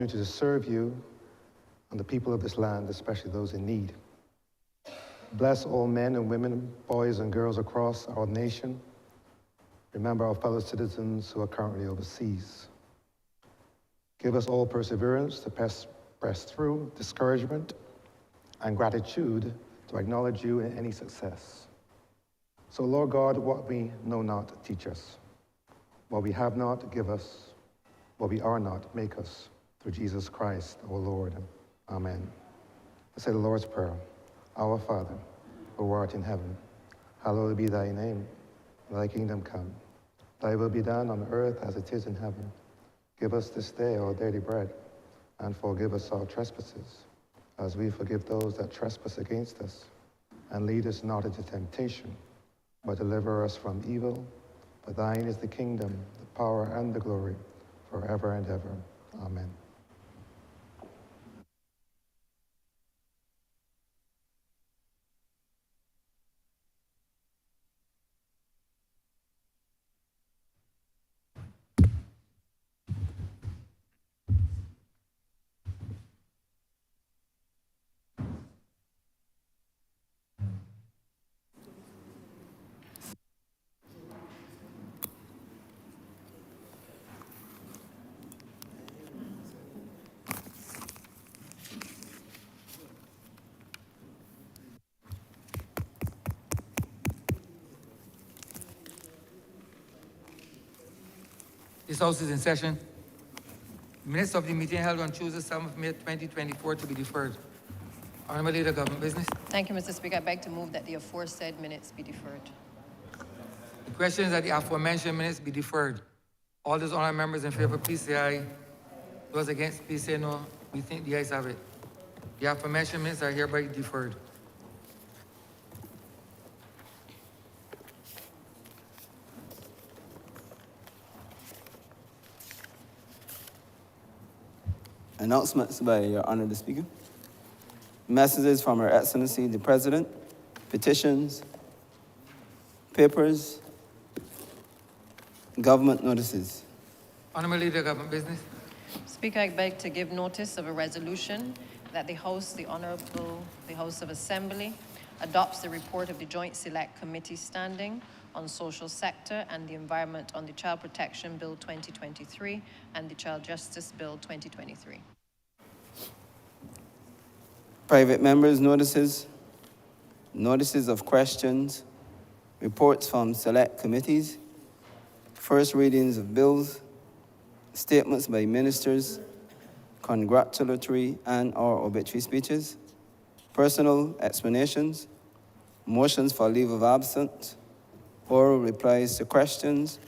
To serve you and the people of this land, especially those in need. Bless all men and women, boys and girls across our nation. Remember our fellow citizens who are currently overseas. Give us all perseverance to press through discouragement and gratitude to acknowledge you in any success. So, Lord God, what we know not, teach us. What we have not, give us. What we are not, make us. Through Jesus Christ, our Lord. Amen. Let's say the Lord's Prayer. Our Father, who art in heaven, hallowed be thy name. Thy kingdom come. Thy will be done on earth as it is in heaven. Give us this day our daily bread, and forgive us our trespasses, as we forgive those that trespass against us. And lead us not into temptation, but deliver us from evil. For thine is the kingdom, the power, and the glory, forever and ever. Amen. This House is in session. Minutes of the meeting held on Tuesday, 7th May 2024 to be deferred. Honourable Leader, Government Business. Thank you, Mr. Speaker. I beg to move that the aforesaid minutes be deferred. The question is that the aforementioned minutes be deferred. All those honourable members in favour, please say aye. Those against, please say no. We think the ayes have it. The aforementioned minutes are hereby deferred. Announcements by Your Honor the Speaker. Messages from Her Excellency the President, petitions, papers, government notices. Honourable Leader, Government Business. Speaker, I beg to give notice of a resolution that the House, the Honourable, the House of Assembly, adopts the report of the Joint Select Committee standing on social sector and the environment on the Child Protection Bill 2023 and the Child Justice Bill 2023. Private members' notices, notices of questions, reports from select committees, first readings of bills, statements by ministers, congratulatory and/or obituary speeches, personal explanations, motions for leave of absence, oral replies to questions,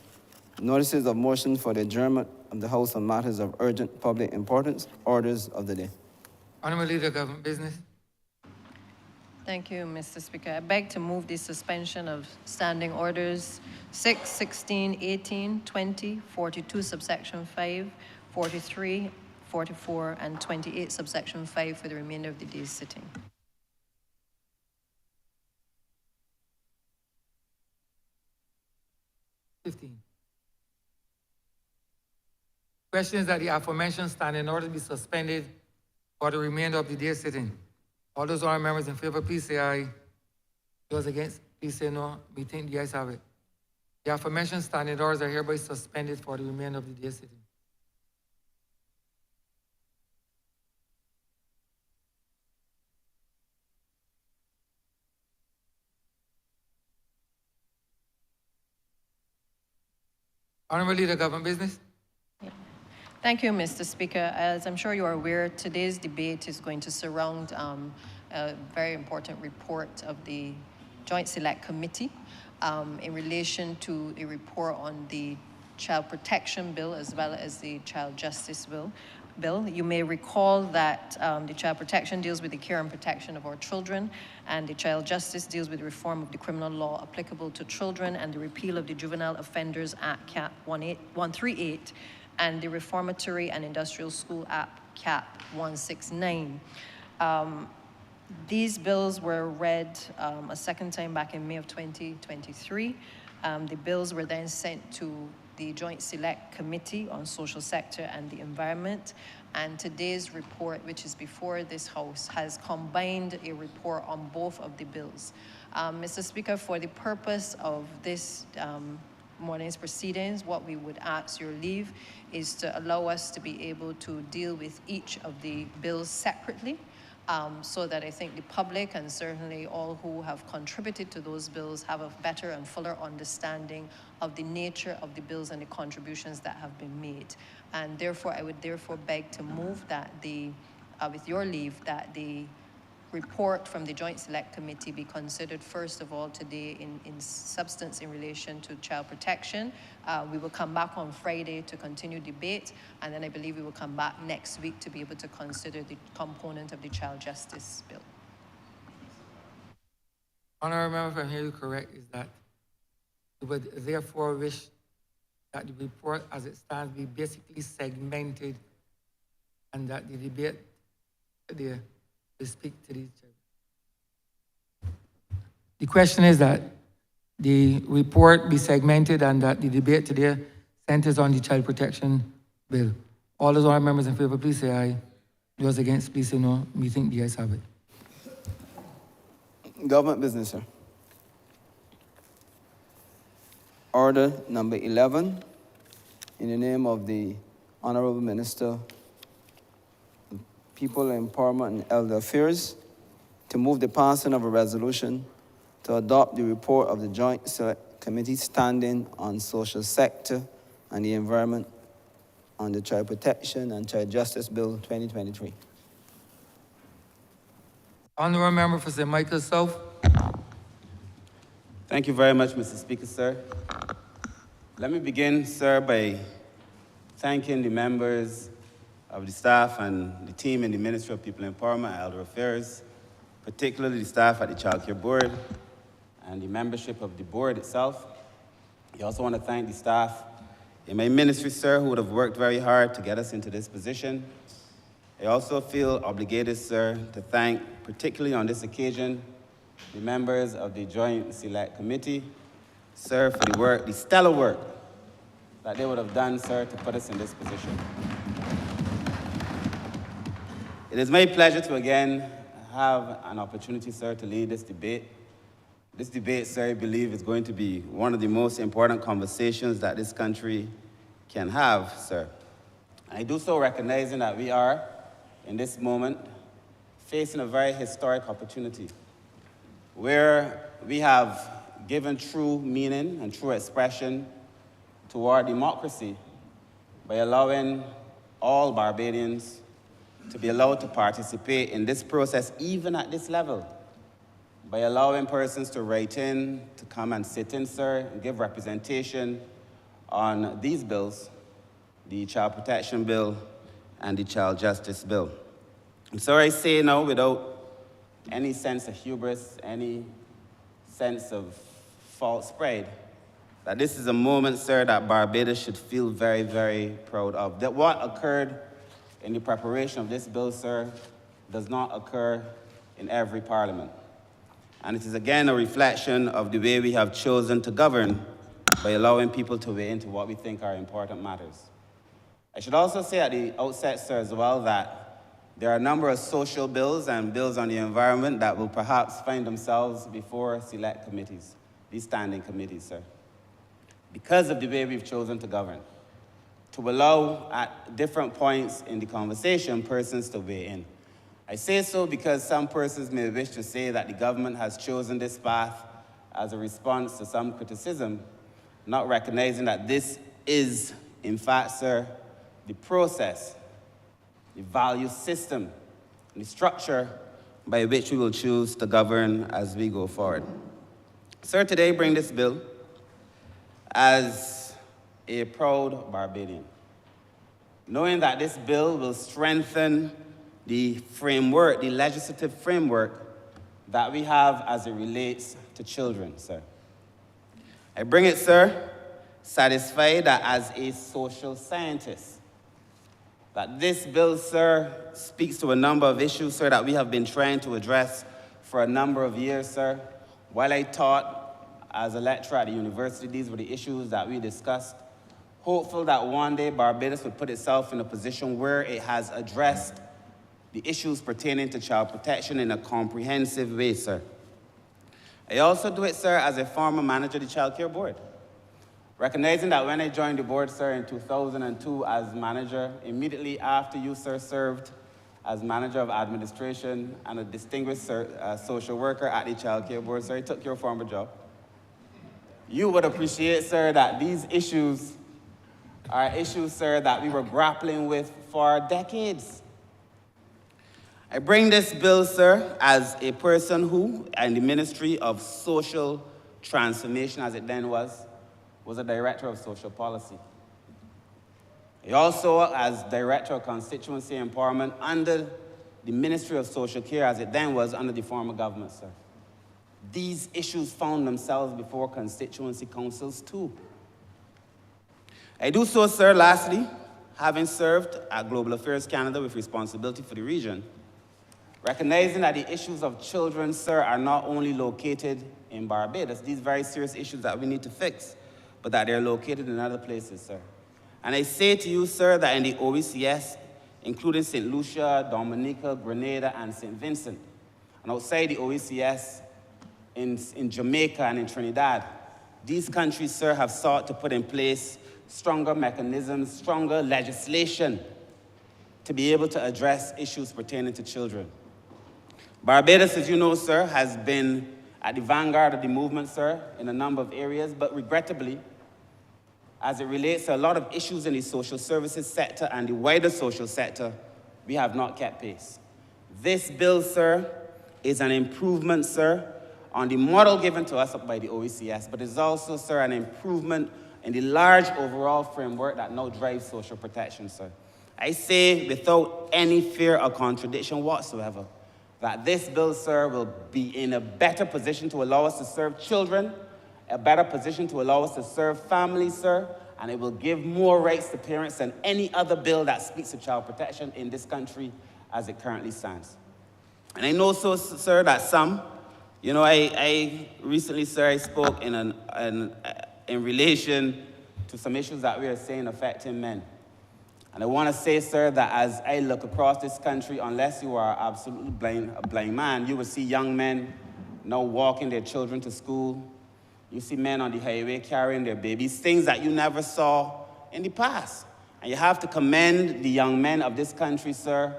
notices of motion for the adjournment of the House on matters of urgent public importance, orders of the day. Honourable Leader, Government Business. Thank you, Mr. Speaker. I beg to move the suspension of standing orders 6, 16, 18, 20, 42, subsection 5, 43, 44, and 28, subsection 5 for the remainder of the day's sitting. Question is that the aforementioned standing order be suspended for the remainder of the day sitting. All those honourable members in favour, please say aye. Those against, please say no. We think the ayes have it. The aforementioned standing orders are hereby suspended for the remainder of the day sitting. Honourable Leader, Government Business. Thank you, Mr. Speaker. As I'm sure you are aware, today's debate is going to surround a very important report of the Joint Select Committee in relation to a report on the Child Protection Bill as well as the Child Justice Bill. You may recall that the Child Protection deals with the care and protection of our children, and the Child Justice deals with the reform of the criminal law applicable to children and the repeal of the Juvenile Offenders Act, Cap 138, and the Reformatory and Industrial School Act, Cap 169. These bills were read a second time back in May of 2023. The bills were then sent to the Joint Select Committee on Social Sector and the Environment. And today's report, which is before this House, has combined a report on both of the bills. Mr. Speaker, for the purpose of this morning's proceedings, what we would ask your leave is to allow us to be able to deal with each of the bills separately, so that I think the public and certainly all who have contributed to those bills have a better and fuller understanding of the nature of the bills and the contributions that have been made. And therefore, I would therefore beg to move that with your leave, that the report from the Joint Select Committee be considered first of all today in substance in relation to child protection. We will come back on Friday to continue debate, and then I believe we will come back next week to be able to consider the component of the child justice bill. Honourable member, if I hear you correct, is that you would therefore wish that the report as it stands be basically segmented and that the debate there will speak to each other. The question is that the report be segmented and that the debate today centers on the child protection bill. All those honourable members in favour, please say aye. Those against, please say no. We think the ayes have it. Government business, sir. Order number 11, in the name of the Honourable Minister of People Empowerment and Elder Affairs, to move the passing of a resolution to adopt the report of the Joint Select Committee standing on social sector and the environment on the Child Protection and Child Justice Bill 2023. Honourable member for St. Michael South. Thank you very much, Mr. Speaker, sir. Let me begin, sir, by thanking the members of the staff and the team in the Ministry of People Empowerment and Elder Affairs, particularly the staff at the Child Care Board and the membership of the board itself. I also want to thank the staff in my ministry, sir, who would have worked very hard to get us into this position. I also feel obligated, sir, to thank, particularly on this occasion, the members of the Joint Select Committee, sir, for the work, the stellar work that they would have done, sir, to put us in this position. It is my pleasure to again have an opportunity, sir, to lead this debate. This debate, sir, I believe is going to be one of the most important conversations that this country can have, sir. And I do so recognizing that we are, in this moment, facing a very historic opportunity where we have given true meaning and true expression to our democracy by allowing all Barbadians to be allowed to participate in this process, even at this level, by allowing persons to write in, to come and sit in, sir, and give representation on these bills, the Child Protection Bill and the Child Justice Bill. And so I say now, without any sense of hubris, any sense of false pride, that this is a moment, sir, that Barbados should feel very, very proud of. That what occurred in the preparation of this bill, sir, does not occur in every parliament. And it is again a reflection of the way we have chosen to govern by allowing people to weigh into what we think are important matters. I should also say at the outset, sir, as well, that there are a number of social bills and bills on the environment that will perhaps find themselves before select committees, these standing committees, sir, because of the way we've chosen to govern, to allow at different points in the conversation persons to weigh in. I say so because some persons may wish to say that the government has chosen this path as a response to some criticism, not recognizing that this is, in fact, sir, the process, the value system, the structure by which we will choose to govern as we go forward. Sir, today bring this bill as a proud Barbadian, knowing that this bill will strengthen the framework, the legislative framework that we have as it relates to children, sir. I bring it, sir, satisfied that as a social scientist, that this bill, sir, speaks to a number of issues, sir, that we have been trying to address for a number of years, sir. While I taught as a lecturer at the university, these were the issues that we discussed hopeful that one day Barbados would put itself in a position where it has addressed the issues pertaining to child protection in a comprehensive way, sir. I also do it, sir, as a former manager of the Child Care Board. Recognizing that when I joined the board, sir, in 2002 as manager, immediately after you, sir, served as manager of administration and a distinguished social worker at the Child Care Board, sir, you took your former job. You would appreciate, sir, that these issues are issues, sir, that we were grappling with for decades. I bring this bill, sir, as a person who, in the Ministry of Social Transformation, as it then was a director of social policy. I also, as director of constituency empowerment under the Ministry of Social Care, as it then was under the former government, sir. These issues found themselves before constituency councils too. I do so, sir, lastly, having served at Global Affairs Canada with responsibility for the region, recognizing that the issues of children, sir, are not only located in Barbados, these very serious issues that we need to fix, but that they're located in other places, sir. And I say to you, sir, that in the OECS, including St. Lucia, Dominica, Grenada, and St. Vincent, and outside the OECS, in Jamaica and in Trinidad, these countries, sir, have sought to put in place stronger mechanisms, stronger legislation to be able to address issues pertaining to children. Barbados, as you know, sir, has been at the vanguard of the movement, sir, in a number of areas, but regrettably, as it relates to a lot of issues in the social services sector and the wider social sector, we have not kept pace. This bill, sir, is an improvement, sir, on the model given to us by the OECS, but it's also, sir, an improvement in the large overall framework that now drives social protection, sir. I say without any fear or contradiction whatsoever that this bill, sir, will be in a better position to allow us to serve children, a better position to allow us to serve families, sir, and it will give more rights to parents than any other bill that speaks to child protection in this country as it currently stands. And I know, so, sir, that some, I recently, sir, I spoke in relation to some issues that we are seeing affecting men. And I want to say, sir, that as I look across this country, unless you are absolutely a blind man, you will see young men now walking their children to school. You see men on the highway carrying their babies, things that you never saw in the past. And you have to commend the young men of this country, sir,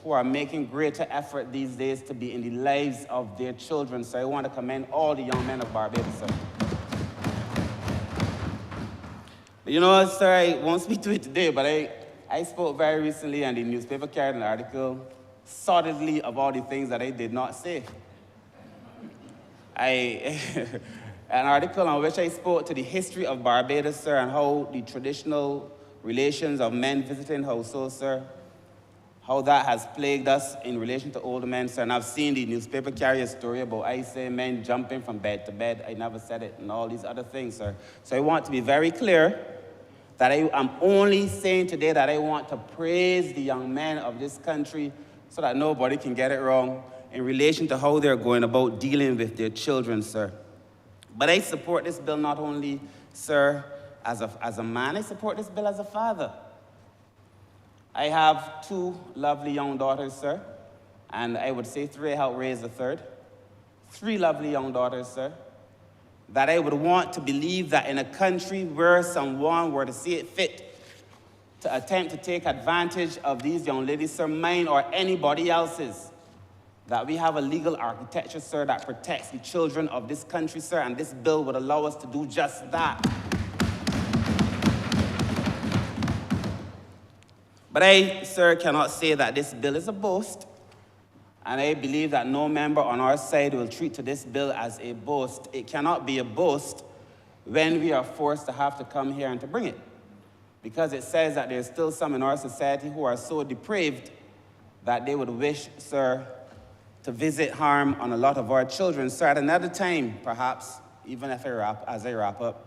who are making greater effort these days to be in the lives of their children. So I want to commend all the young men of Barbados, sir. But sir, I won't speak to it today, but I spoke very recently and the newspaper carried an article solidly of all the things that I did not say. An article on which I spoke to the history of Barbados, sir, and how the traditional relations of men visiting households, sir, how that has plagued us in relation to older men, sir. And I've seen the newspaper carry a story about, I say, men jumping from bed to bed. I never said it, and all these other things, sir. So I want to be very clear that I'm only saying today that I want to praise the young men of this country so that nobody can get it wrong in relation to how they're going about dealing with their children, sir. But I support this bill not only, sir, as a man, I support this bill as a father. I have 2 lovely young daughters, sir, and I would say 3, I helped raise a third. 3 lovely young daughters, sir, that I would want to believe that in a country where someone were to see it fit to attempt to take advantage of these young ladies, sir, mine or anybody else's, that we have a legal architecture, sir, that protects the children of this country, sir, and this bill would allow us to do just that. But I, sir, cannot say that this bill is a boast, and I believe that no member on our side will treat to this bill as a boast. It cannot be a boast when we are forced to have to come here and to bring it, because it says that there's still some in our society who are so depraved that they would wish, sir, to visit harm on a lot of our children. Sir, at another time, perhaps, even if as I wrap up,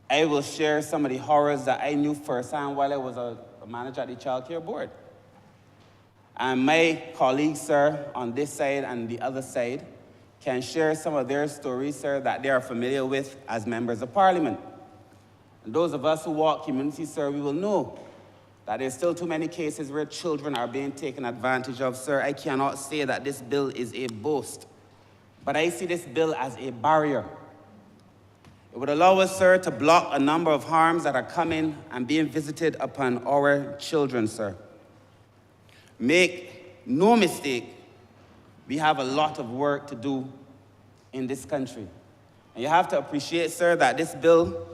I will share some of the horrors that I knew firsthand while I was a manager at the Child Care Board. And my colleagues, sir, on this side and the other side, can share some of their stories, sir, that they are familiar with as members of Parliament. And those of us who walk communities, sir, we will know that there's still too many cases where children are being taken advantage of, sir. I cannot say that this bill is a boast, but I see this bill as a barrier. It would allow us, sir, to block a number of harms that are coming and being visited upon our children, sir. Make no mistake, we have a lot of work to do in this country. And you have to appreciate, sir, that this bill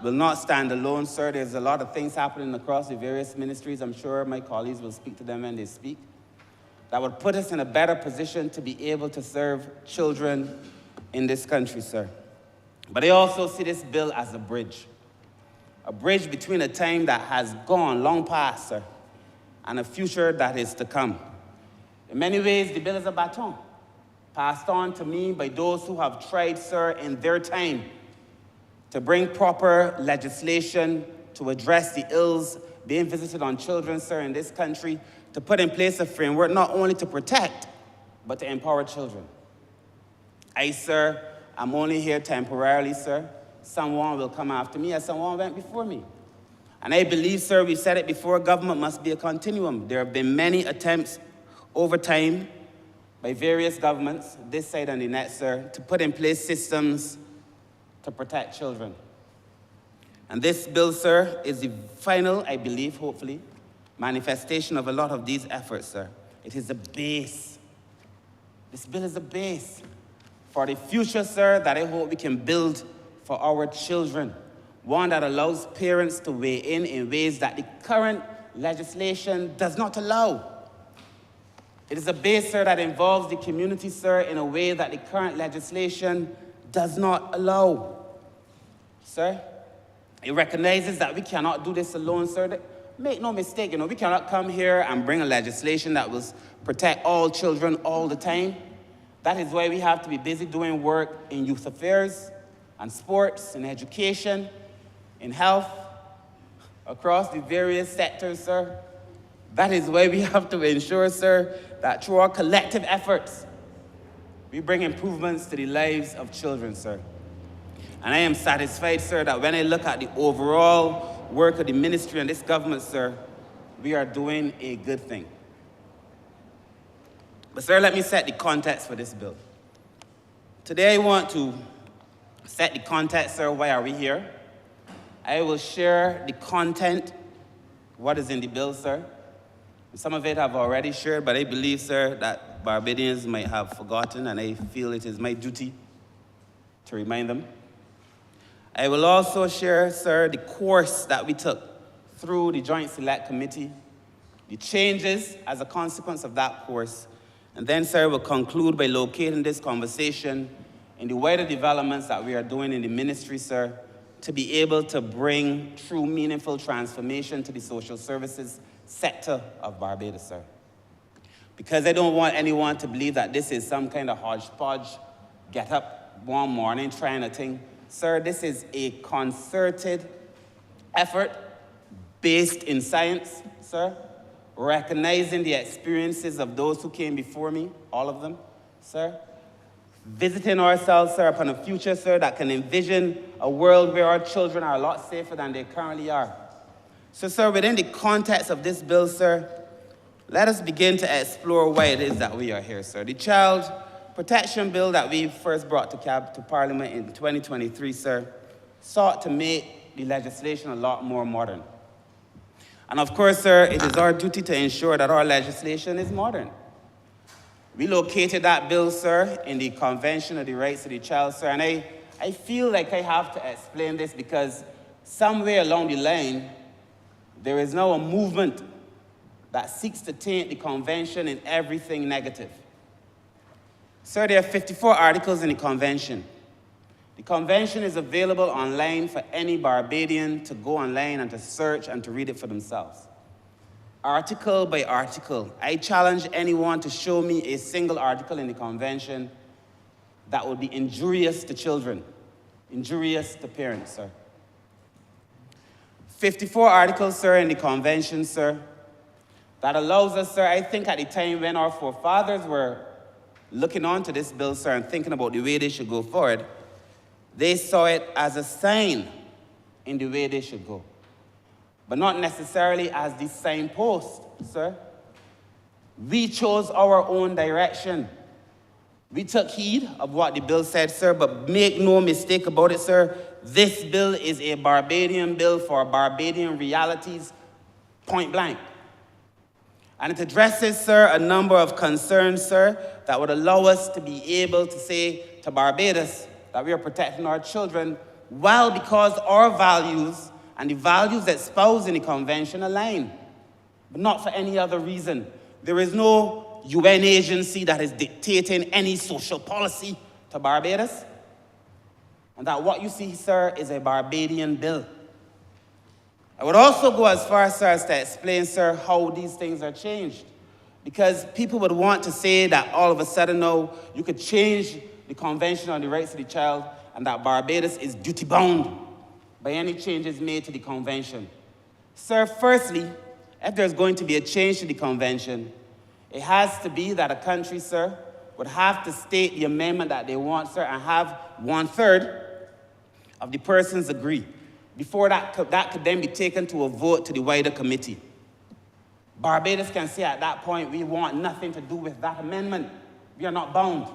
will not stand alone, sir. There's a lot of things happening across the various ministries. I'm sure my colleagues will speak to them when they speak. That would put us in a better position to be able to serve children in this country, sir. But I also see this bill as a bridge between a time that has gone long past, sir, and a future that is to come. In many ways, the bill is a baton passed on to me by those who have tried, sir, in their time to bring proper legislation to address the ills being visited on children, sir, in this country, to put in place a framework not only to protect, but to empower children. I, sir, I'm only here temporarily, sir. Someone will come after me as someone went before me. And I believe, sir, we said it before, government must be a continuum. There have been many attempts over time by various governments, this side and the next, sir, to put in place systems to protect children. And this bill, sir, is the final, I believe, hopefully, manifestation of a lot of these efforts, sir. It is a base. This bill is a base for the future, sir, that I hope we can build for our children. One that allows parents to weigh in ways that the current legislation does not allow. It is a base, sir, that involves the community, sir, in a way that the current legislation does not allow. Sir, it recognizes that we cannot do this alone, sir. Make no mistake, we cannot come here and bring a legislation that will protect all children all the time. That is why we have to be busy doing work in youth affairs and sports and education, in health, across the various sectors, sir. That is why we have to ensure, sir, that through our collective efforts, we bring improvements to the lives of children, sir. And I am satisfied, sir, that when I look at the overall work of the ministry and this government, sir, we are doing a good thing. But, sir, let me set the context for this bill. Today, I want to set the context, sir, why are we here? I will share the content, what is in the bill, sir. Some of it I've already shared, but I believe, sir, that Barbadians might have forgotten, and I feel it is my duty to remind them. I will also share, sir, the course that we took through the Joint Select Committee, the changes as a consequence of that course, and then, sir, we'll conclude by locating this conversation in the wider developments that we are doing in the ministry, sir, to be able to bring true meaningful transformation to the social services sector of Barbados, sir. Because I don't want anyone to believe that this is some kind of hodgepodge, get up one morning trying a thing. Sir, this is a concerted effort based in science, sir, recognizing the experiences of those who came before me, all of them, sir. Visiting ourselves, sir, upon a future, sir, that can envision a world where our children are a lot safer than they currently are. So, sir, within the context of this bill, sir, let us begin to explore why it is that we are here, sir. The Child Protection Bill that we first brought to Parliament in 2023, sir, sought to make the legislation a lot more modern. And of course, sir, it is our duty to ensure that our legislation is modern. We located that bill, sir, in the Convention of the Rights of the Child, sir, and I feel like I have to explain this because somewhere along the line, there is now a movement that seeks to taint the convention in everything negative. Sir, there are 54 articles in the convention. The convention is available online for any Barbadian to go online and to search and to read it for themselves. Article by article, I challenge anyone to show me a single article in the convention that would be injurious to children, injurious to parents, sir. 54 articles, sir, in the convention, sir, that allows us, sir, I think at the time when our forefathers were looking onto this bill, sir, and thinking about the way they should go forward, they saw it as a sign in the way they should go. But not necessarily as the signpost, sir. We chose our own direction. We took heed of what the bill said, sir, but make no mistake about it, sir. This bill is a Barbadian bill for Barbadian realities, point blank. And it addresses, sir, a number of concerns, sir, that would allow us to be able to say to Barbados that we are protecting our children, well, because our values and the values espoused in the convention align, but not for any other reason. There is no UN agency that is dictating any social policy to Barbados. And that what you see, sir, is a Barbadian bill. I would also go as far, sir, as to explain, sir, how these things are changed. Because people would want to say that all of a sudden, no, you could change the Convention on the Rights of the Child and that Barbados is duty-bound by any changes made to the Convention. Sir, firstly, if there's going to be a change to the Convention, it has to be that a country, sir, would have to state the amendment that they want, sir, and have 1/3 of the persons agree. Before that could then be taken to a vote to the wider committee. Barbados can say at that point, we want nothing to do with that amendment. We are not bound.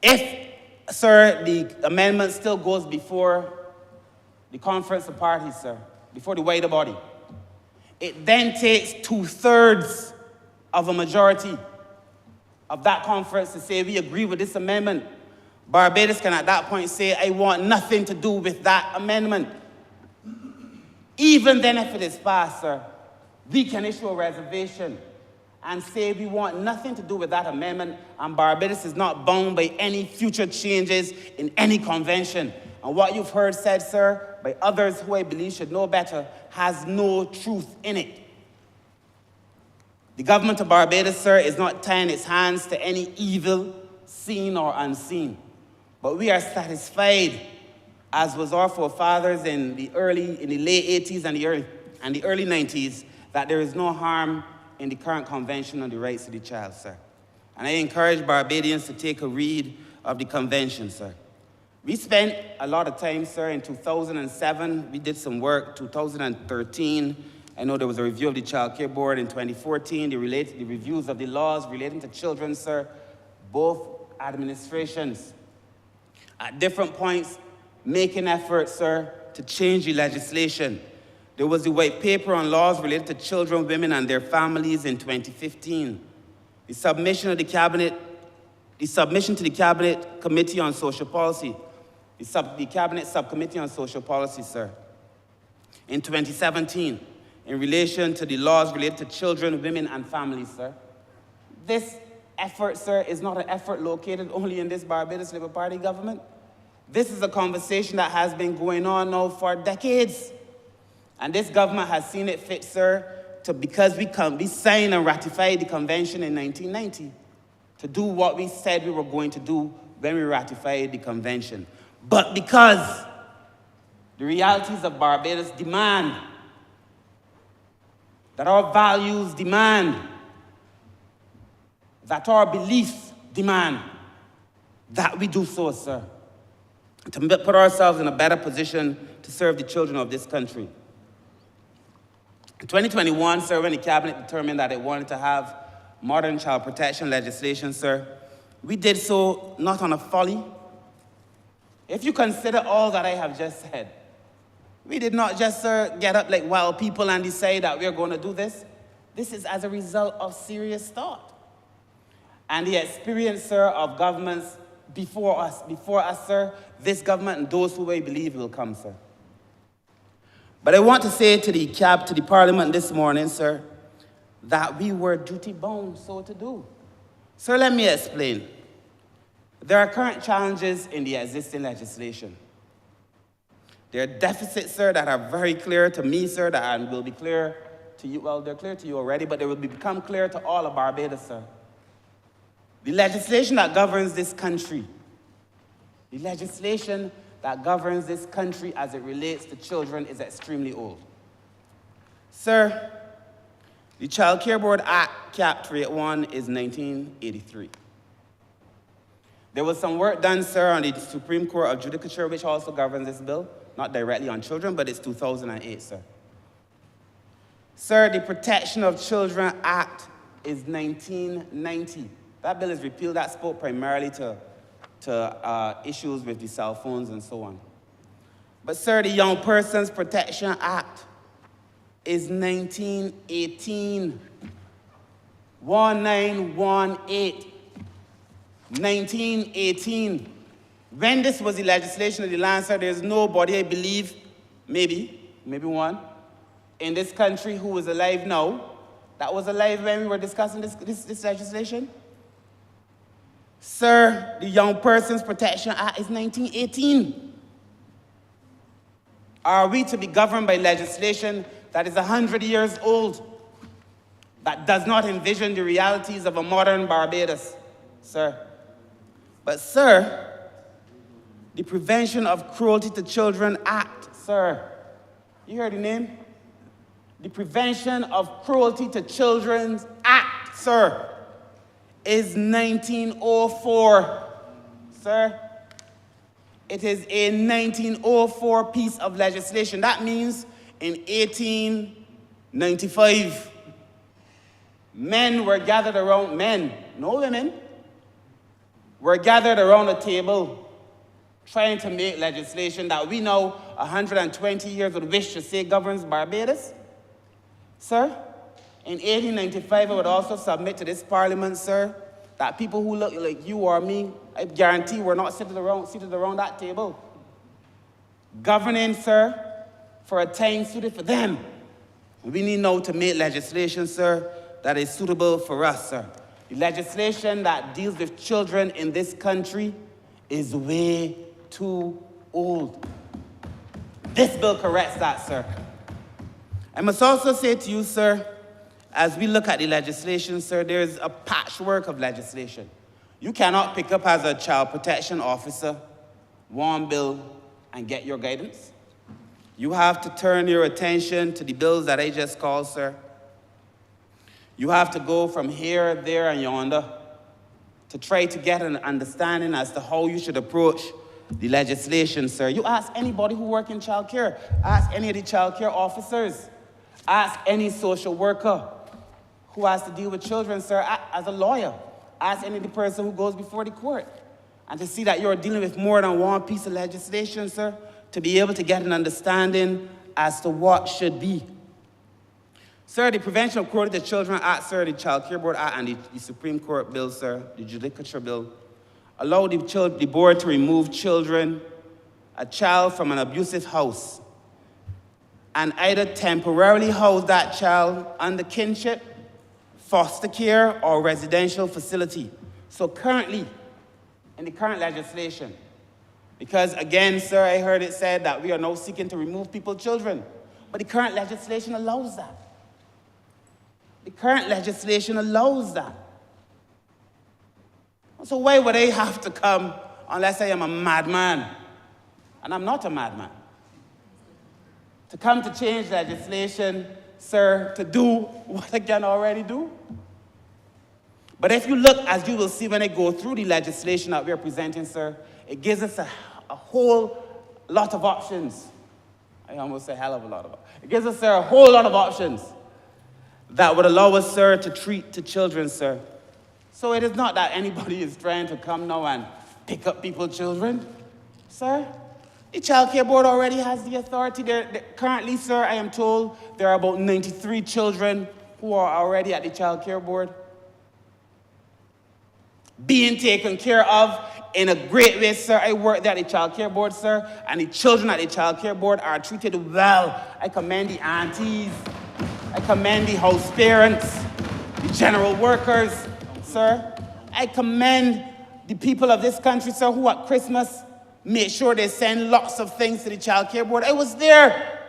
If, sir, the amendment still goes before the conference of parties, sir, before the wider body, it then takes 2/3 of a majority of that conference to say we agree with this amendment. Barbados can at that point say, I want nothing to do with that amendment. Even then, if it is passed, sir, we can issue a reservation and say we want nothing to do with that amendment, and Barbados is not bound by any future changes in any convention. And what you've heard said, sir, by others who I believe should know better, has no truth in it. The government of Barbados, sir, is not tying its hands to any evil, seen or unseen. But we are satisfied, as was our forefathers in the late 80s and the early 90s, that there is no harm in the current Convention on the Rights of the Child, sir. And I encourage Barbadians to take a read of the convention, sir. We spent a lot of time, sir, in 2007. We did some work, 2013. I know there was a review of the Child Care Board in 2014, the reviews of the laws relating to children, sir, both administrations. At different points, making efforts, sir, to change the legislation. There was the white paper on laws related to children, women, and their families in 2015. The submission to the Cabinet Committee on Social Policy, the Cabinet Subcommittee on Social Policy, sir, in 2017, in relation to the laws related to children, women, and families, sir. This effort, sir, is not an effort located only in this Barbados Labour Party government. This is a conversation that has been going on now for decades. And this government has seen it fit, sir, because we signed and ratified the convention in 1990, to do what we said we were going to do when we ratified the convention. But because the realities of Barbados demand, that our values demand, that our beliefs demand, that we do so, sir, to put ourselves in a better position to serve the children of this country. In 2021, sir, when the Cabinet determined that it wanted to have modern child protection legislation, sir, we did so not on a folly. If you consider all that I have just said, we did not just, sir, get up like wild people and decide that we're going to do this. This is as a result of serious thought. And the experience, sir, of governments before us, sir, this government and those who I believe will come, sir. But I want to say to the Parliament this morning, sir, that we were duty-bound so to do. Sir, let me explain. There are current challenges in the existing legislation. There are deficits, sir, that are very clear to me, sir, that will be clear to you. Well, they're clear to you already, but they will become clear to all of Barbados, sir. The legislation that governs this country, as it relates to children is extremely old. Sir, the Child Care Board Act, Cap 381, is 1983. There was some work done, sir, on the Supreme Court of Judicature, which also governs this bill, not directly on children, but it's 2008, sir. Sir, the Protection of Children Act is 1990. That bill is repealed. That spoke primarily to issues with the cell phones and so on. But sir, the Young Persons Protection Act is 1918. 1918. 1918. When this was the legislation of the land, sir, there's nobody, I believe, maybe one, in this country who is alive now, that was alive when we were discussing this legislation. Sir, the Young Persons Protection Act is 1918. Are we to be governed by legislation that is 100 years old, that does not envision the realities of a modern Barbados, sir? But sir, the Prevention of Cruelty to Children Act, sir, you heard the name? The Prevention of Cruelty to Children Act, sir, is 1904, sir. It is a 1904 piece of legislation. That means in 1895, men were gathered around, men, no women, were gathered around a table trying to make legislation that we know 120 years would wish to say governs Barbados. Sir, in 1895, I would also submit to this parliament, sir, that people who look like you or me, I guarantee we're not seated around that table. Governing, sir, for a time suited for them. We need now to make legislation, sir, that is suitable for us, sir. The legislation that deals with children in this country is way too old. This bill corrects that, sir. I must also say to you, sir, as we look at the legislation, sir, there's a patchwork of legislation. You cannot pick up as a child protection officer one bill and get your guidance. You have to turn your attention to the bills that I just called, sir. You have to go from here, there, and yonder to try to get an understanding as to how you should approach the legislation, sir. You ask anybody who works in child care, ask any of the child care officers, ask any social worker who has to deal with children, sir, as a lawyer. Ask any of the person who goes before the court. And to see that you're dealing with more than one piece of legislation, sir, to be able to get an understanding as to what should be. Sir, the Prevention of Cruelty to Children Act, sir, the Child Care Board Act, and the Supreme Court bill, sir, the Judicature bill, allow the board to remove a child from an abusive house and either temporarily house that child under kinship, foster care, or residential facility. So currently, in the current legislation, because again, sir, I heard it said that we are now seeking to remove people's children, but the current legislation allows that. The current legislation allows that. So why would I have to come unless I am a madman? And I'm not a madman. To come to change legislation, sir, to do what I can already do? But if you look, as you will see when I go through the legislation that we are presenting, sir, it gives us a whole lot of options. I almost say a hell of a lot of options. It gives us, sir, a whole lot of options that would allow us, sir, to treat the children, sir. So it is not that anybody is trying to come now and pick up people's children, sir. The Child Care Board already has the authority. Currently, sir, I am told there are about 93 children who are already at the Child Care Board being taken care of in a great way, sir. I work there at the Child Care Board, sir, and the children at the Child Care Board are treated well. I commend the aunties. I commend the house parents, the general workers, sir. I commend the people of this country, sir, who at Christmas make sure they send lots of things to the Child Care Board. I was there.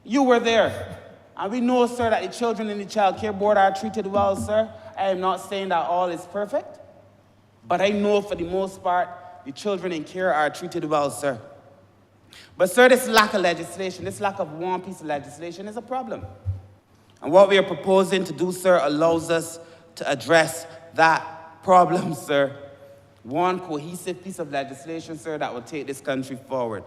You were there. And we know, sir, that the children in the Child Care Board are treated well, sir. I am not saying that all is perfect, but I know for the most part, the children in care are treated well, sir. But, sir, this lack of legislation, this lack of one piece of legislation is a problem. And what we are proposing to do, sir, allows us to address that problem, sir. One cohesive piece of legislation, sir, that will take this country forward.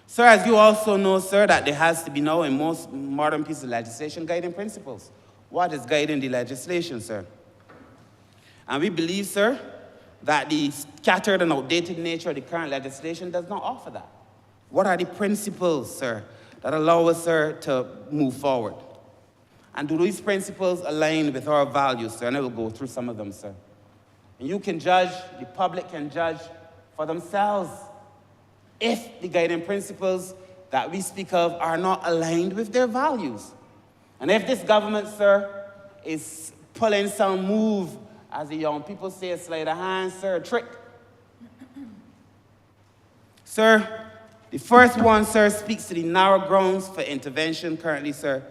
Sir, as you also know, sir, that there has to be now in most modern pieces of legislation guiding principles. What is guiding the legislation, sir? And we believe, sir, that the scattered and outdated nature of the current legislation does not offer that. What are the principles, sir, that allow us, sir, to move forward? And do these principles align with our values, sir? And I will go through some of them, sir. And you can judge, the public can judge for themselves if the guiding principles that we speak of are not aligned with their values. And if this government, sir, is pulling some move, as the young people say, a sleight of hand, sir, a trick. Sir, the first one, sir, speaks to the narrow grounds for intervention currently, sir,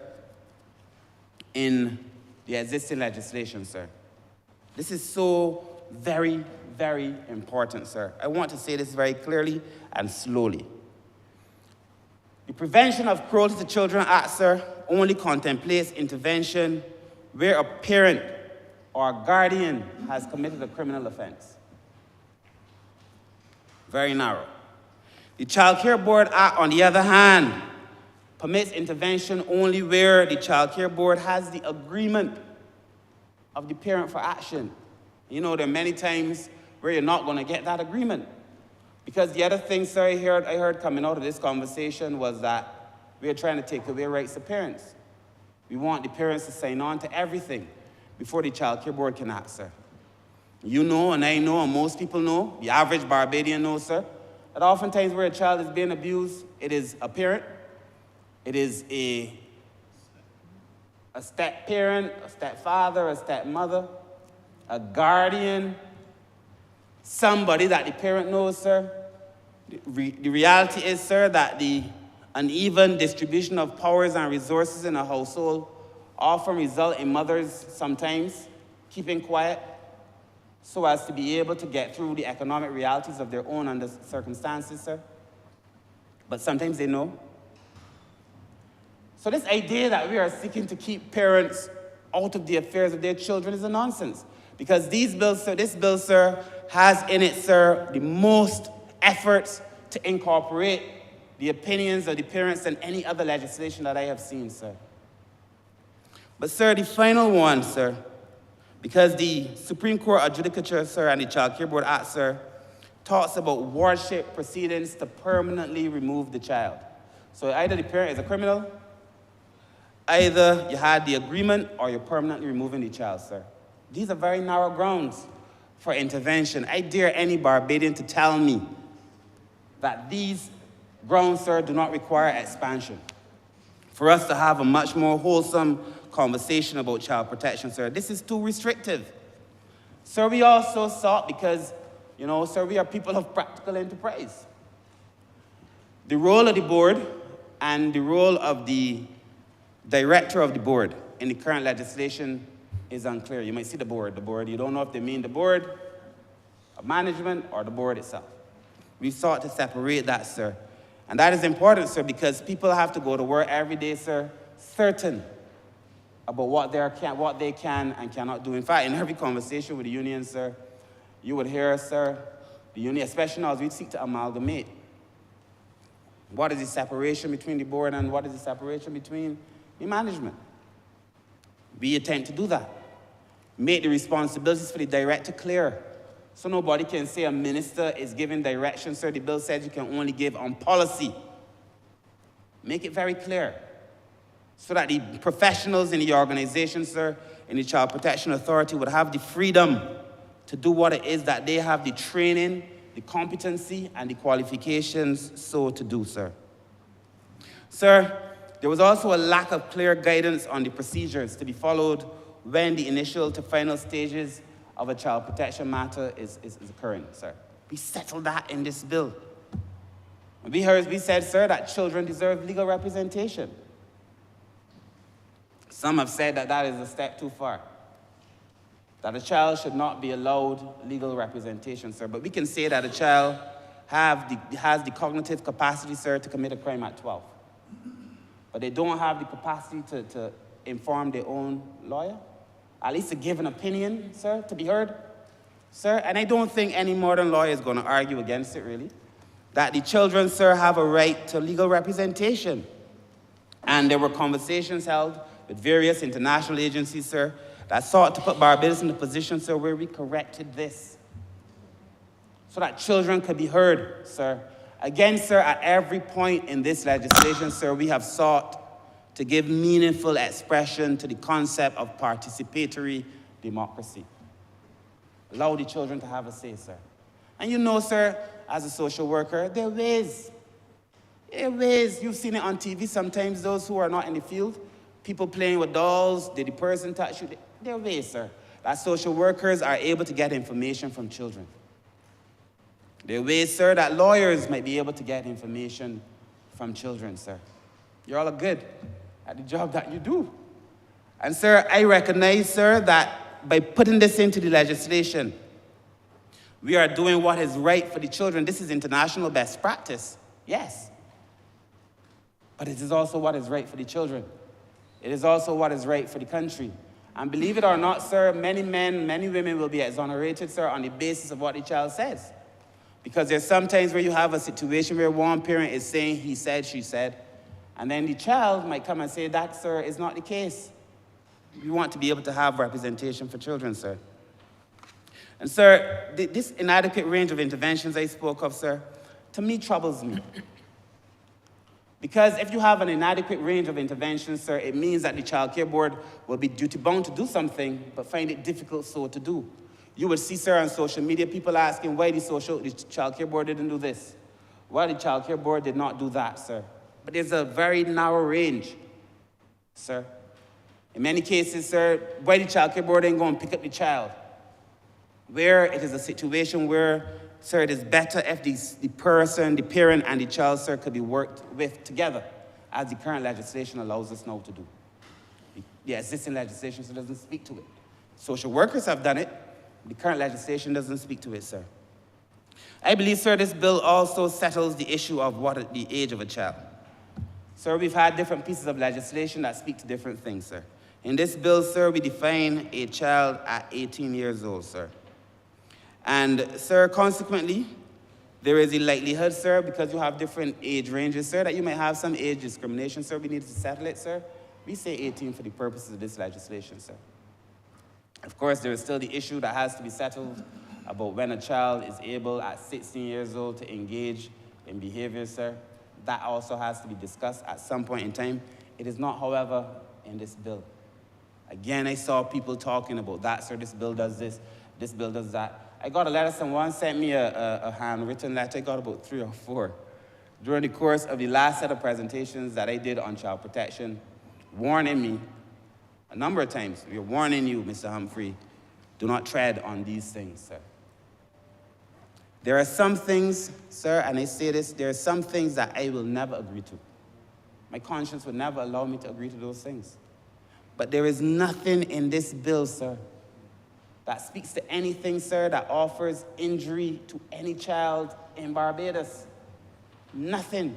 in the existing legislation, sir. This is so very, very important, sir. I want to say this very clearly and slowly. The Prevention of Cruelty to Children Act, sir, only contemplates intervention where a parent or a guardian has committed a criminal offense. Very narrow. The Child Care Board Act, on the other hand, permits intervention only where the Child Care Board has the agreement of the parent for action. You know, there are many times where you're not going to get that agreement. Because the other thing, sir, I heard coming out of this conversation was that we're trying to take away rights of parents. We want the parents to sign on to everything before the Child Care Board can act, sir. You know, and I know, and most people know, the average Barbadian knows, sir, that oftentimes where a child is being abused, it is a parent, it is a step-parent, a stepfather, a stepmother, a guardian, somebody that the parent knows, sir. The reality is, sir, that the uneven distribution of powers and resources in a household often result in mothers sometimes keeping quiet so as to be able to get through the economic realities of their own under circumstances, sir. But sometimes they know. So this idea that we are seeking to keep parents out of the affairs of their children is a nonsense. Because this bill, sir, has in it, sir, the most efforts to incorporate the opinions of the parents than any other legislation that I have seen, sir. But, sir, the final one, sir, because the Supreme Court Adjudicature, sir, and the Child Care Board Act, sir, talks about wardship proceedings to permanently remove the child. So either the parent is a criminal, either you had the agreement, or you're permanently removing the child, sir. These are very narrow grounds for intervention. I dare any Barbadian to tell me that these grounds, sir, do not require expansion. For us to have a much more wholesome conversation about child protection, sir, this is too restrictive. Sir, we also sought, because, you know, sir, we are people of practical enterprise. The role of the board and the role of the director of the board in the current legislation is unclear. You might see the board, you don't know if they mean the board of management or the board itself. We sought to separate that, sir. And that is important, sir, because people have to go to work every day, sir, certain about what they can and cannot do. In fact, in every conversation with the union, sir, you would hear, sir, the union, especially now as we seek to amalgamate. What is the separation between the board and what is the separation between the management? We attempt to do that. Make the responsibilities for the director clear. So nobody can say a minister is giving direction, sir. The bill says you can only give on policy. Make it very clear so that the professionals in the organization, sir, in the Child Protection Authority would have the freedom to do what it is that they have the training, the competency, and the qualifications so to do, sir. Sir, there was also a lack of clear guidance on the procedures to be followed when the initial to final stages of a child protection matter is occurring, sir. We settled that in this bill. We said, sir, that children deserve legal representation. Some have said that that is a step too far, that a child should not be allowed legal representation, sir. But we can say that a child has the cognitive capacity, sir, to commit a crime at 12. But they don't have the capacity to inform their own lawyer, at least to give an opinion, sir, to be heard, sir. And I don't think any modern lawyer is going to argue against it, really, that the children, sir, have a right to legal representation. And there were conversations held with various international agencies, sir, that sought to put Barbados in a position, sir, where we corrected this, so that children could be heard, sir. Again, sir, at every point in this legislation, sir, we have sought to give meaningful expression to the concept of participatory democracy. Allow the children to have a say, sir. And you know, sir, as a social worker, there are ways. You've seen it on TV sometimes, those who are not in the field, people playing with dolls, did the person touch you? There are ways, sir, that social workers are able to get information from children. There are ways, sir, that lawyers might be able to get information from children, sir. You all are good at the job that you do. And, sir, I recognize, sir, that by putting this into the legislation, we are doing what is right for the children. This is international best practice, yes. But it is also what is right for the children. It is also what is right for the country. And believe it or not, sir, many men, many women will be exonerated, sir, on the basis of what the child says. Because there's sometimes where you have a situation where one parent is saying he said, she said, and then the child might come and say, that, sir, is not the case. We want to be able to have representation for children, sir. And, sir, this inadequate range of interventions I spoke of, sir, to me troubles me. Because if you have an inadequate range of interventions, sir, it means that the Child Care Board will be duty-bound to do something, but find it difficult so to do. You would see, sir, on social media, people asking why the Child Care Board didn't do this. Why the Child Care Board did not do that, sir. But there's a very narrow range, sir. In many cases, sir, why the Child Care Board ain't going to pick up the child? Where it is a situation where, sir, it is better if the person, the parent, and the child, sir, could be worked with together, as the current legislation allows us now to do. The existing legislation doesn't speak to it. Social workers have done it. The current legislation doesn't speak to it, sir. I believe, sir, this bill also settles the issue of what the age of a child. Sir, we've had different pieces of legislation that speak to different things, sir. In this bill, sir, we define a child at 18 years old, sir. And, sir, consequently, there is a likelihood, sir, because you have different age ranges, sir, that you might have some age discrimination, sir. We need to settle it, sir. We say 18 for the purposes of this legislation, sir. Of course, there is still the issue that has to be settled about when a child is able at 16 years old to engage in behavior, sir. That also has to be discussed at some point in time. It is not, however, in this bill. Again, I saw people talking about that, sir. This bill does this bill does that. I got a letter, someone sent me a handwritten letter. I got about 3 or 4 during the course of the last set of presentations that I did on child protection, warning me a number of times. We're warning you, Mr. Humphrey, do not tread on these things, sir. There are some things, sir, and I say this, there are some things that I will never agree to. My conscience would never allow me to agree to those things. But there is nothing in this bill, sir, that speaks to anything, sir, that offers injury to any child in Barbados. Nothing.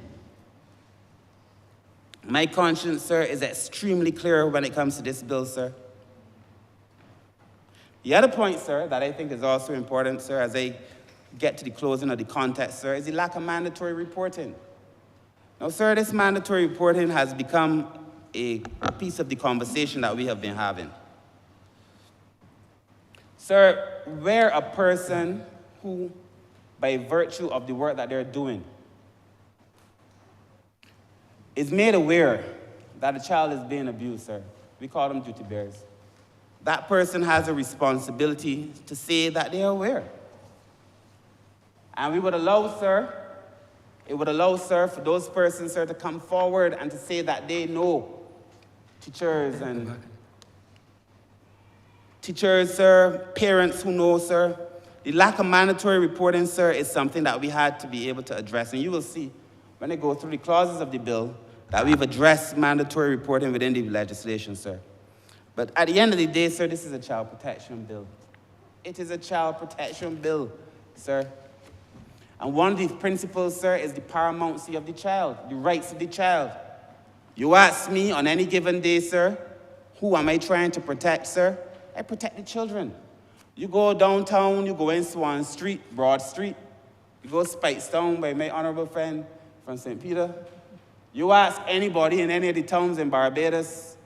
My conscience, sir, is extremely clear when it comes to this bill, sir. The other point, sir, that I think is also important, sir, as I get to the closing of the context, sir, is the lack of mandatory reporting. Now, sir, this mandatory reporting has become a piece of the conversation that we have been having. Sir, where a person who, by virtue of the work that they're doing, is made aware that a child is being abused, sir, we call them duty bearers. That person has a responsibility to say that they are aware. And we would allow, sir, it would allow, sir, for those persons, sir, to come forward and to say that they know. Teachers, sir, parents who know, sir. The lack of mandatory reporting, sir, is something that we had to be able to address. And you will see, when I go through the clauses of the bill, that we've addressed mandatory reporting within the legislation, sir. But at the end of the day, sir, this is a child protection bill. It is a child protection bill, sir. And one of the principles, sir, is the paramountcy of the child, the rights of the child. You ask me on any given day, sir, who am I trying to protect, sir? I protect the children. You go downtown, you go in Swan Street, Broad Street, You go Spikestown by my honourable friend from St. Peter. You ask anybody in any of the towns in Barbados,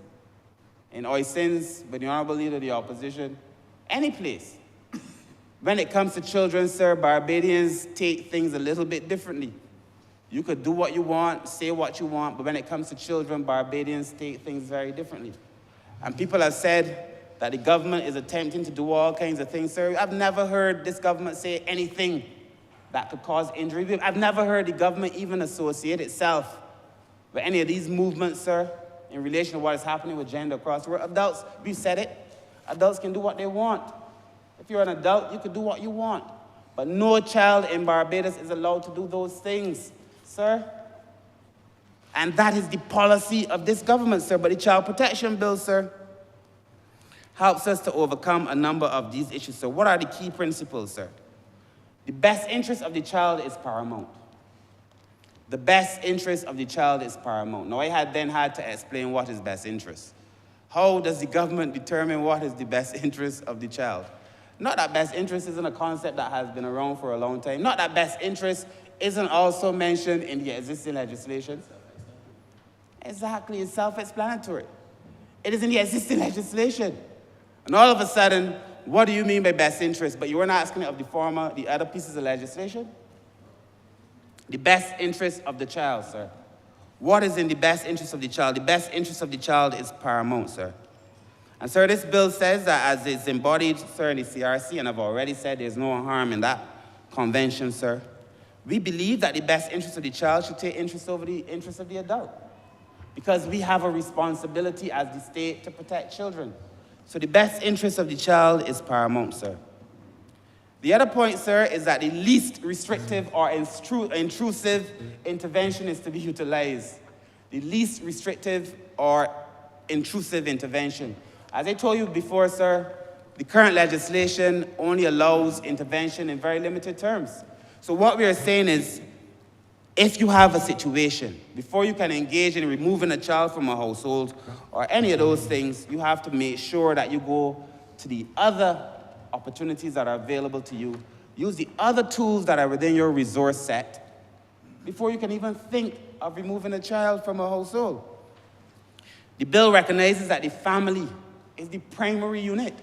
in Oisins, by the honourable leader of the opposition, any place. When it comes to children, sir, Barbadians take things a little bit differently. You could do what you want, say what you want, but when it comes to children, Barbadians take things very differently. And people have said that the government is attempting to do all kinds of things, sir. I've never heard this government say anything that could cause injury. I've never heard the government even associate itself with any of these movements, sir, in relation to what is happening with gender across the world. Adults, we've said it, adults can do what they want. If you're an adult, you can do what you want. But no child in Barbados is allowed to do those things, sir. And that is the policy of this government, sir. But the Child Protection Bill, sir, helps us to overcome a number of these issues. So what are the key principles, sir? The best interest of the child is paramount. The best interest of the child is paramount. Now, I had to explain what is best interest. How does the government determine what is the best interest of the child? Not that best interest isn't a concept that has been around for a long time. Not that best interest isn't also mentioned in the existing legislation. Exactly, it's self-explanatory. It is in the existing legislation. And all of a sudden, what do you mean by best interest? But you weren't asking of the other pieces of legislation? The best interest of the child, sir. What is in the best interest of the child? The best interest of the child is paramount, sir. And, sir, this bill says that as it's embodied, sir, in the CRC, and I've already said there's no harm in that convention, sir, we believe that the best interest of the child should take interest over the interest of the adult. Because we have a responsibility as the state to protect children. So the best interest of the child is paramount, sir. The other point, sir, is that the least restrictive or intrusive intervention is to be utilized. The least restrictive or intrusive intervention. As I told you before, sir, the current legislation only allows intervention in very limited terms. So what we are saying is, if you have a situation, before you can engage in removing a child from a household or any of those things, you have to make sure that you go to the other opportunities that are available to you. Use the other tools that are within your resource set before you can even think of removing a child from a household. The bill recognizes that the family is the primary unit.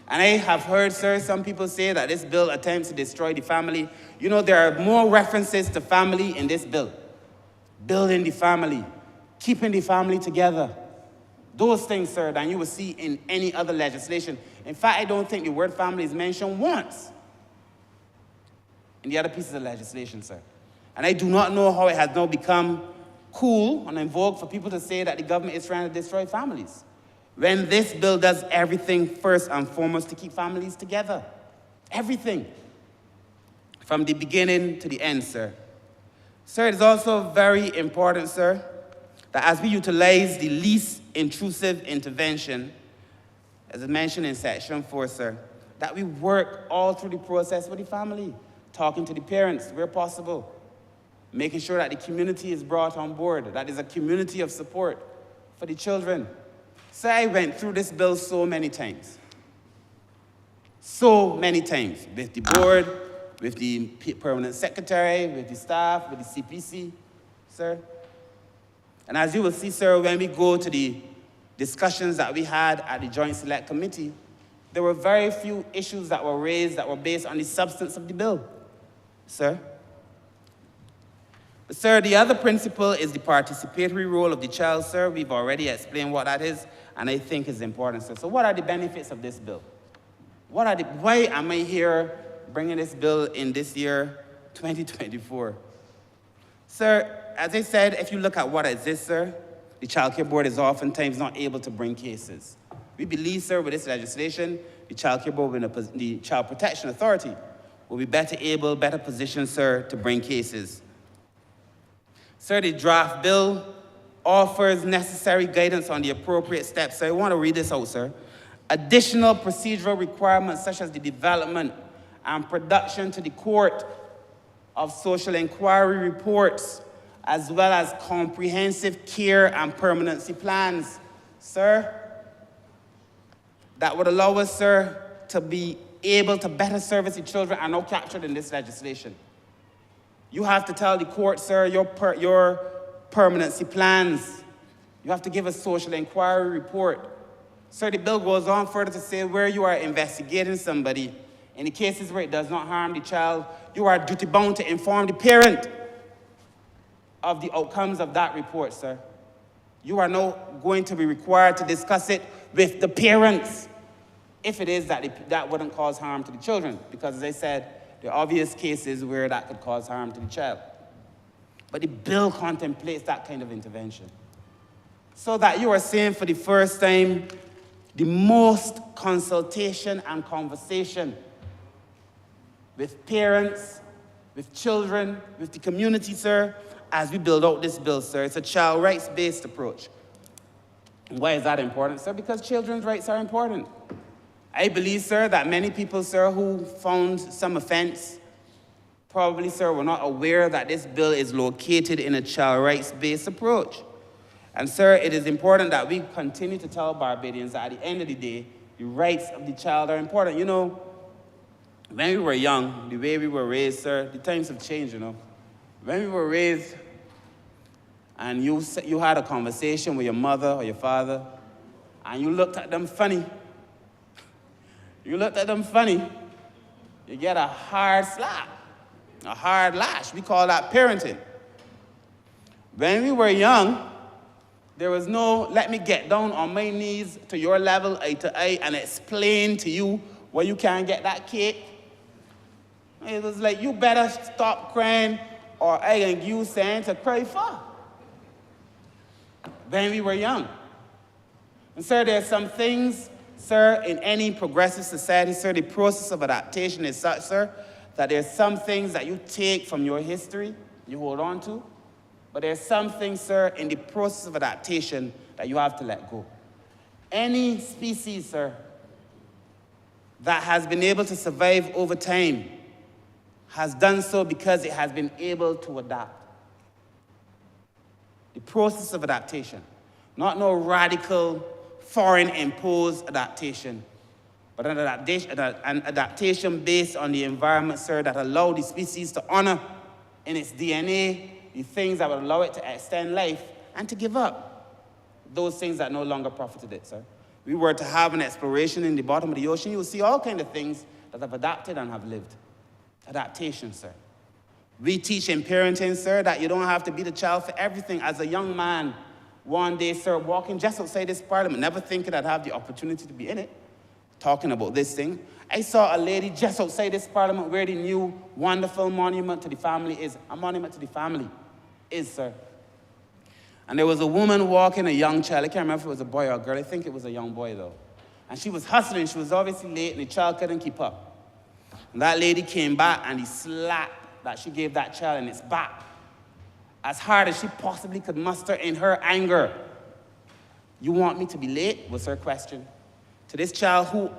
And I have heard, sir, some people say that this bill attempts to destroy the family. You know, there are more references to family in this bill. Building the family, keeping the family together. Those things, sir, than you will see in any other legislation. In fact, I don't think the word family is mentioned once in the other pieces of legislation, sir. And I do not know how it has now become cool and in vogue for people to say that the government is trying to destroy families, when this bill does everything first and foremost to keep families together. Everything. From the beginning to the end, sir. Sir, it is also very important, sir, that as we utilize the least intrusive intervention, as I mentioned in section 4, sir, that we work all through the process with the family, talking to the parents where possible, making sure that the community is brought on board, that there's a community of support for the children. So I went through this bill so many times. So many times, with the board, with the permanent secretary, with the staff, with the CPC, sir. And as you will see, sir, when we go to the discussions that we had at the Joint Select Committee, there were very few issues that were raised that were based on the substance of the bill, sir. But, sir, the other principle is the participatory role of the child, sir. We've already explained what that is, and I think it's important, sir. So what are the benefits of this bill? Why am I here bringing this bill in this year, 2024? Sir, as I said, if you look at what exists, sir, the Child Care Board is oftentimes not able to bring cases. We believe, sir, with this legislation, the Child Care Board, the Child Protection Authority, will be better positioned, sir, to bring cases. Sir, the draft bill offers necessary guidance on the appropriate steps. So I want to read this out, sir. Additional procedural requirements such as the development and production to the court of social inquiry reports, as well as comprehensive care and permanency plans, sir, that would allow us, sir, to be able to better service the children are now captured in this legislation. You have to tell the court, sir, your permanency plans. You have to give a social inquiry report. Sir, the bill goes on further to say where you are investigating somebody, in the cases where it does not harm the child, you are duty-bound to inform the parent of the outcomes of that report, sir. You are now going to be required to discuss it with the parents if it is that wouldn't cause harm to the children, because as I said, there are obvious cases where that could cause harm to the child. But the bill contemplates that kind of intervention. So that you are saying for the first time, the most consultation and conversation with parents, with children, with the community, sir, as we build out this bill, sir. It's a child rights-based approach. And why is that important, sir? Because children's rights are important. I believe, sir, that many people, sir, who found some offense, probably, sir, were not aware that this bill is located in a child rights-based approach. And, sir, it is important that we continue to tell Barbadians that at the end of the day, the rights of the child are important. You know, when we were young, the way we were raised, sir, the times have changed, you know. When we were raised and you had a conversation with your mother or your father, and you looked at them funny, you get a hard slap, a hard lash. We call that parenting. When we were young, there was no, let me get down on my knees to your level, eye to eye, and explain to you why you can't get that cake. It was like, you better stop crying, or I can give you something to cry for. When we were young. And sir, there are some things, sir, in any progressive society, sir, the process of adaptation is such, sir, that there's some things that you take from your history, you hold on to, but there's some things, sir, in the process of adaptation that you have to let go. Any species, sir, that has been able to survive over time has done so because it has been able to adapt. The process of adaptation, not no radical, foreign-imposed adaptation, but an adaptation based on the environment, sir, that allow the species to honor in its DNA the things that would allow it to extend life and to give up those things that no longer profited it, sir. If we were to have an exploration in the bottom of the ocean, you will see all kinds of things that have adapted and have lived. Adaptation, sir. We teach in parenting, sir, that you don't have to be the child for everything. As a young man, one day, sir, walking just outside this parliament, never thinking I'd have the opportunity to be in it, talking about this thing, I saw a lady just outside this parliament where the new wonderful monument to the family is. A monument to the family is, sir. And there was a woman walking, a young child. I can't remember if it was a boy or a girl. I think it was a young boy, though. And she was hustling. She was obviously late, and the child couldn't keep up. And that lady came back, and the slap that she gave that child in its back, as hard as she possibly could muster in her anger. You want me to be late? Was her question. To this child who,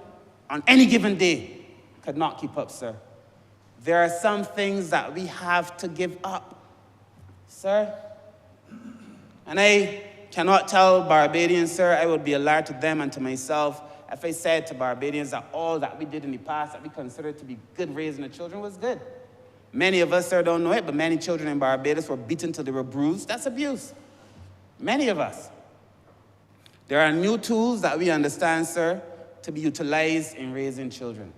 on any given day, could not keep up, sir. There are some things that we have to give up, sir. And I cannot tell Barbadians, sir, I would be a liar to them and to myself if I said to Barbadians that all that we did in the past that we considered to be good raising the children was good. Many of us, sir, don't know it, but many children in Barbados were beaten till they were bruised. That's abuse. Many of us. There are new tools that we understand, sir, to be utilized in raising children.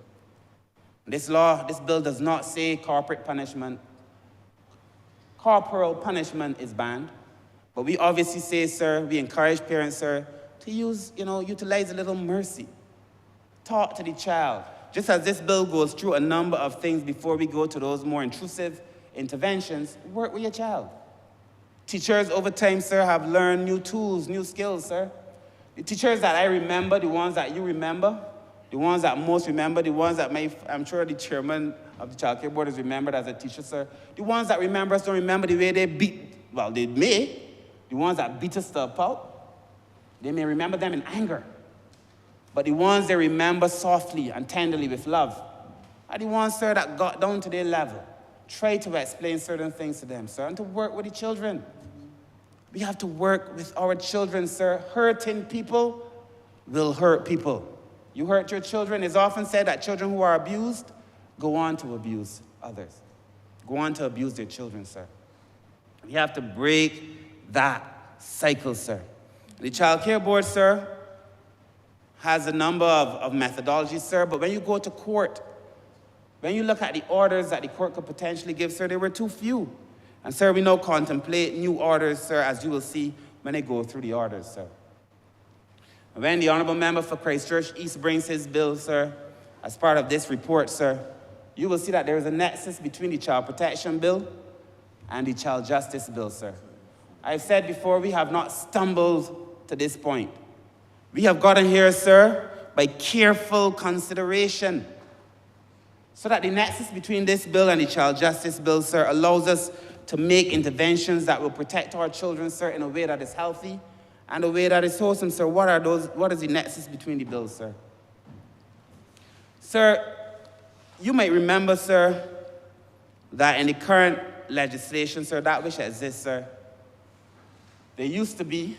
This bill does not say corporal punishment is banned. But we obviously say, sir, we encourage parents, sir, to utilize a little mercy. Talk to the child. Just as this bill goes through a number of things before we go to those more intrusive interventions, work with your child. Teachers over time, sir, have learned new tools, new skills, sir. The teachers that I remember, the ones that you remember, the ones that most remember, the ones that I'm sure the chairman of the child care board is remembered as a teacher, sir. The ones that remember us don't remember the way they beat, well, they may. The ones that beat us to a pulp, they may remember them in anger. But the ones they remember softly and tenderly with love are the ones, sir, that got down to their level. Try to explain certain things to them, sir, and to work with the children. We have to work with our children, sir. Hurting people will hurt people. You hurt your children. It's often said that children who are abused go on to abuse others, go on to abuse their children, sir. We have to break that cycle, sir. The Child Care Board, sir, has a number of methodologies, sir, but when you go to court, when you look at the orders that the court could potentially give, sir, there were too few. And, sir, we now contemplate new orders, sir, as you will see when they go through the orders, sir. And when the Honourable Member for Christchurch East brings his bill, sir, as part of this report, sir, you will see that there is a nexus between the Child Protection Bill and the Child Justice Bill, sir. I've said before, we have not stumbled to this point. We have gotten here, sir, by careful consideration, so that the nexus between this bill and the Child Justice Bill, sir, allows us to make interventions that will protect our children, sir, in a way that is healthy and a way that is wholesome, sir. What is the nexus between the bills, sir? Sir, you might remember, sir, that in the current legislation, sir, that which exists, sir, there used to be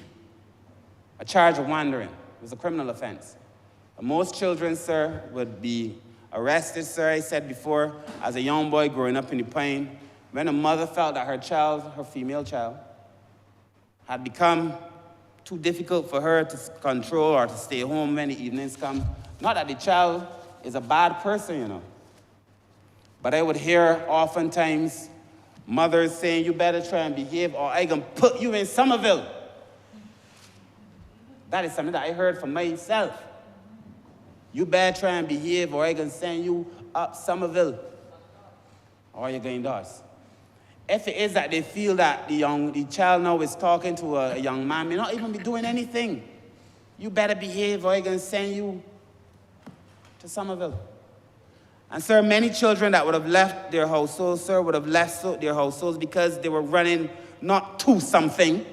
a charge of wandering. It was a criminal offense. And most children, sir, would be arrested, sir, I said before, as a young boy growing up in the Pine, when a mother felt that her child, her female child, had become too difficult for her to control or to stay home when the evenings come. Not that the child is a bad person, you know, but I would hear oftentimes mothers saying, you better try and behave or I can put you in Somerville. That is something that I heard from myself. You better try and behave or I can send you up Somerville. Or you're going doors. If it is that they feel that the child now is talking to a young man, may not even be doing anything. You better behave or I can send you to Somerville. And, sir, many children that would have left their households, sir, would have left their households because they were running not to something,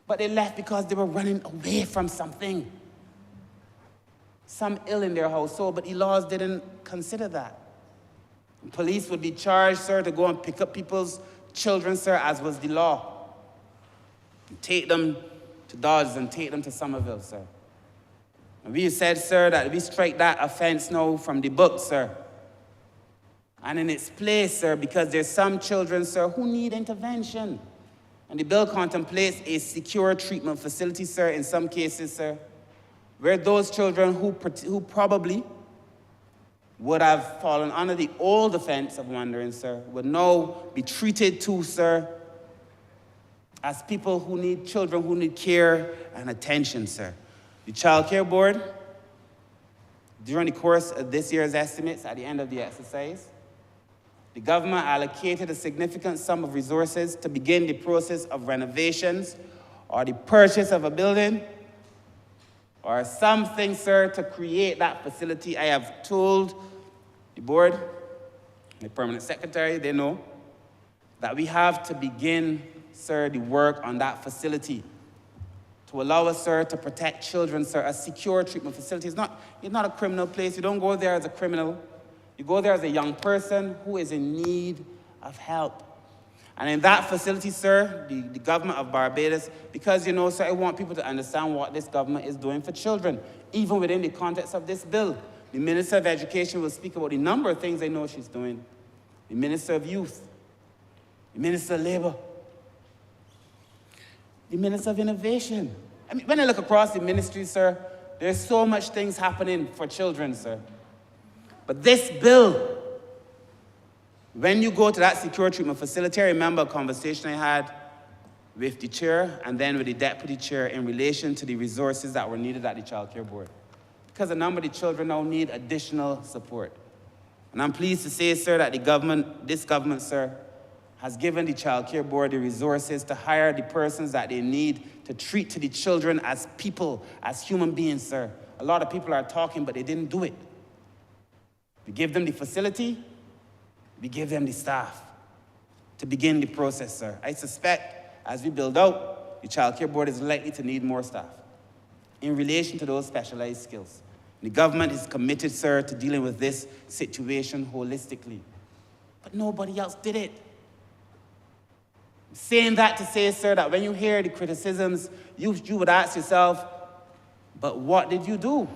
but they left because they were running away from something. Some ill in their household, but the laws didn't consider that. Police would be charged, sir, to go and pick up people's children, sir, as was the law. And take them to Dodge and take them to Somerville, sir. And we said, sir, that we strike that offense now from the book, sir. And in its place, sir, because there's some children, sir, who need intervention. And the bill contemplates a secure treatment facility, sir, in some cases, sir, where those children who probably would have fallen under the old offense of wandering, sir, would now be treated too, sir, as people who need children, who need care and attention, sir. The Child Care Board, during the course of this year's estimates, at the end of the exercise, the government allocated a significant sum of resources to begin the process of renovations or the purchase of a building or something, sir, to create that facility. I have told the board, the permanent secretary, they know, that we have to begin, sir, the work on that facility to allow us, sir, to protect children, sir, a secure treatment facility. It's not a criminal place. You don't go there as a criminal. You go there as a young person who is in need of help. And in that facility, sir, the government of Barbados, because, you know, sir, I want people to understand what this government is doing for children, even within the context of this bill. The Minister of Education will speak about the number of things I know she's doing. The Minister of Youth, the Minister of Labor, the Minister of Innovation. I mean, when I look across the ministry, sir, there's so much things happening for children, sir. But this bill, when you go to that secure treatment facility, I remember a conversation I had with the chair and then with the deputy chair in relation to the resources that were needed at the Child Care Board. Because a number of the children now need additional support. And I'm pleased to say, sir, that this government, sir, has given the Child Care Board the resources to hire the persons that they need to treat to the children as people, as human beings, sir. A lot of people are talking, but they didn't do it. We give them the facility, we give them the staff to begin the process, sir. I suspect as we build out, the Child Care Board is likely to need more staff in relation to those specialized skills. The government is committed, sir, to dealing with this situation holistically. But nobody else did it. Saying that to say, sir, that when you hear the criticisms, you would ask yourself, but what did you do?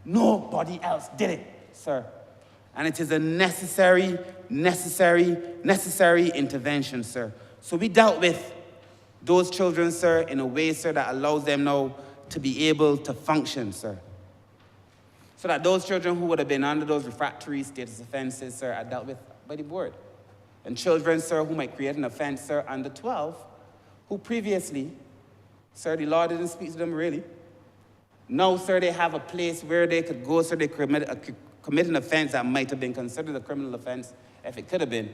Nobody else did it, sir. And it is a necessary intervention, sir. So we dealt with those children, sir, in a way, sir, that allows them now to be able to function, sir. So that those children who would have been under those refractory status offenses, sir, are dealt with by the board. And children, sir, who might create an offense, sir, under 12, who previously, sir, the law didn't speak to them really. Now, sir, they have a place where they could go, sir, they commit an offense that might have been considered a criminal offense, if it could have been.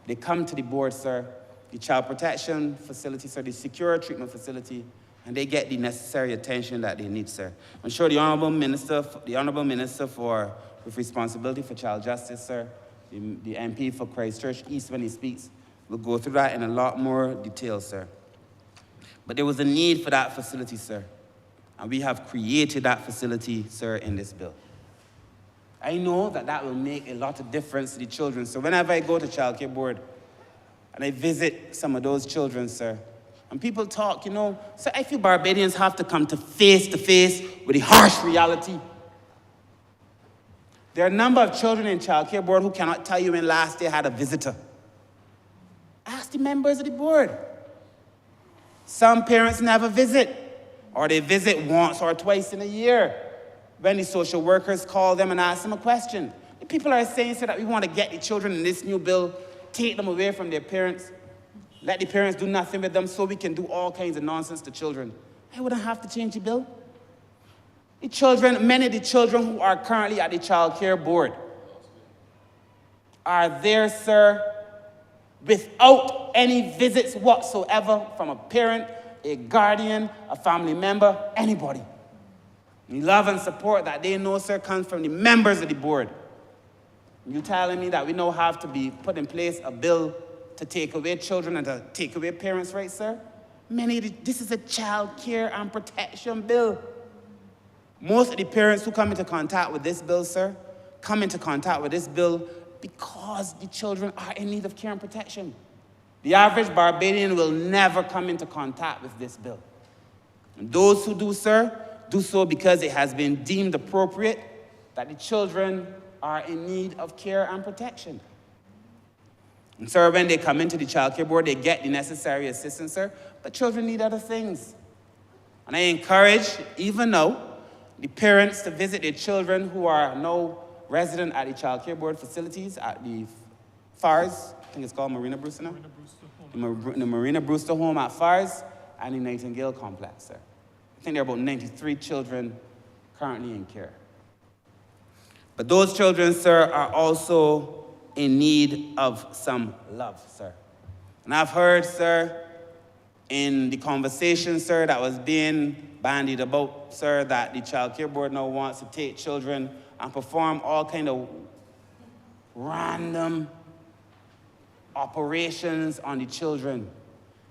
They come to the board, sir, the child protection facility, sir, the secure treatment facility, and they get the necessary attention that they need, sir. I'm sure the Honourable Minister with responsibility for child justice, sir, the MP for Christchurch East, when he speaks, will go through that in a lot more detail, sir. But there was a need for that facility, sir. And we have created that facility, sir, in this bill. I know that that will make a lot of difference to the children. So whenever I go to Child Care Board and I visit some of those children, sir, and people talk, sir, I feel Barbadians have to come to face with the harsh reality. There are a number of children in Child Care Board who cannot tell you when last they had a visitor. Ask the members of the board. Some parents never visit, or they visit once or twice in a year when the social workers call them and ask them a question. The people are saying, sir, that we want to get the children in this new bill, take them away from their parents, let the parents do nothing with them so we can do all kinds of nonsense to children. I wouldn't have to change the bill. The children, many of the children who are currently at the Child Care Board are there, sir, without any visits whatsoever from a parent, a guardian, a family member, anybody. The love and support that they know, sir, comes from the members of the board. You telling me that we now have to be put in place a bill to take away children and to take away parents' rights, sir? This is a child care and protection bill. Most of the parents who come into contact with this bill, sir, come into contact with this bill because the children are in need of care and protection. The average Barbadian will never come into contact with this bill. And those who do, sir, do so because it has been deemed appropriate that the children are in need of care and protection. And, sir, when they come into the Child Care Board, they get the necessary assistance, sir, but children need other things. And I encourage, even now, the parents to visit their children who are now resident at the Child Care Board facilities at the FARS, I think it's called Marina Brewster now? The Marina Brewster home at FARS and the Nightingale complex, sir. I think there are about 93 children currently in care. But those children, sir, are also in need of some love, sir. And I've heard, sir, in the conversation, sir, that was being bandied about, sir, that the Child Care Board now wants to take children and perform all kind of random operations on the children.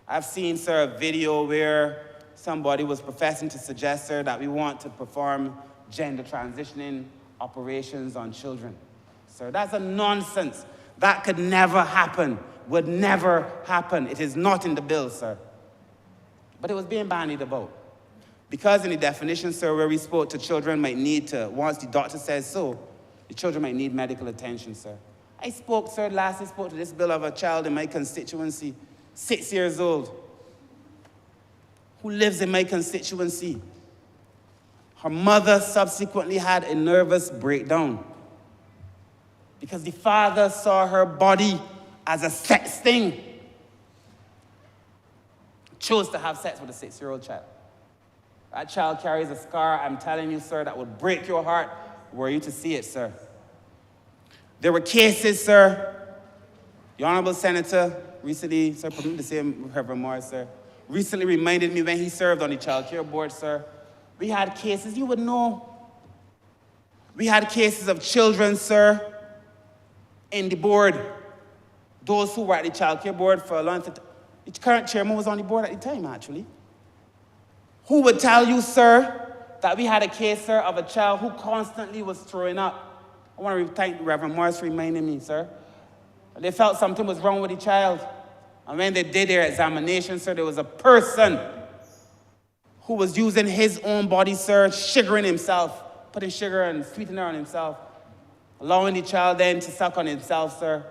I've seen, sir, a video where somebody was professing to suggest, sir, that we want to perform gender transitioning operations on children. Sir, that's a nonsense. That could never happen, would never happen. It is not in the bill, sir. But it was being bandied about. Because in the definition, sir, where we spoke to children might need to, once the doctor says so, the children might need medical attention, sir. I spoke, sir, lastly spoke to this bill of a child in my constituency, 6 years old, who lives in my constituency. Her mother subsequently had a nervous breakdown because the father saw her body as a sex thing. Chose to have sex with a 6-year-old child. That child carries a scar, I'm telling you, sir, that would break your heart were you to see it, sir. There were cases, sir. The Honourable Senator recently, sir, permit me to say Reverend Morris, sir, recently reminded me when he served on the Child Care Board, sir, we had cases, you would know, we had cases of children, sir, in the board. Those who were at the Child Care Board for a long time. The current chairman was on the board at the time, actually. Who would tell you, sir, that we had a case, sir, of a child who constantly was throwing up. I want to thank Reverend Morris for reminding me, sir. They felt something was wrong with the child. And when they did their examination, sir, there was a person who was using his own body, sir, sugaring himself putting sugar and sweetener on himself, allowing the child then to suck on himself, sir.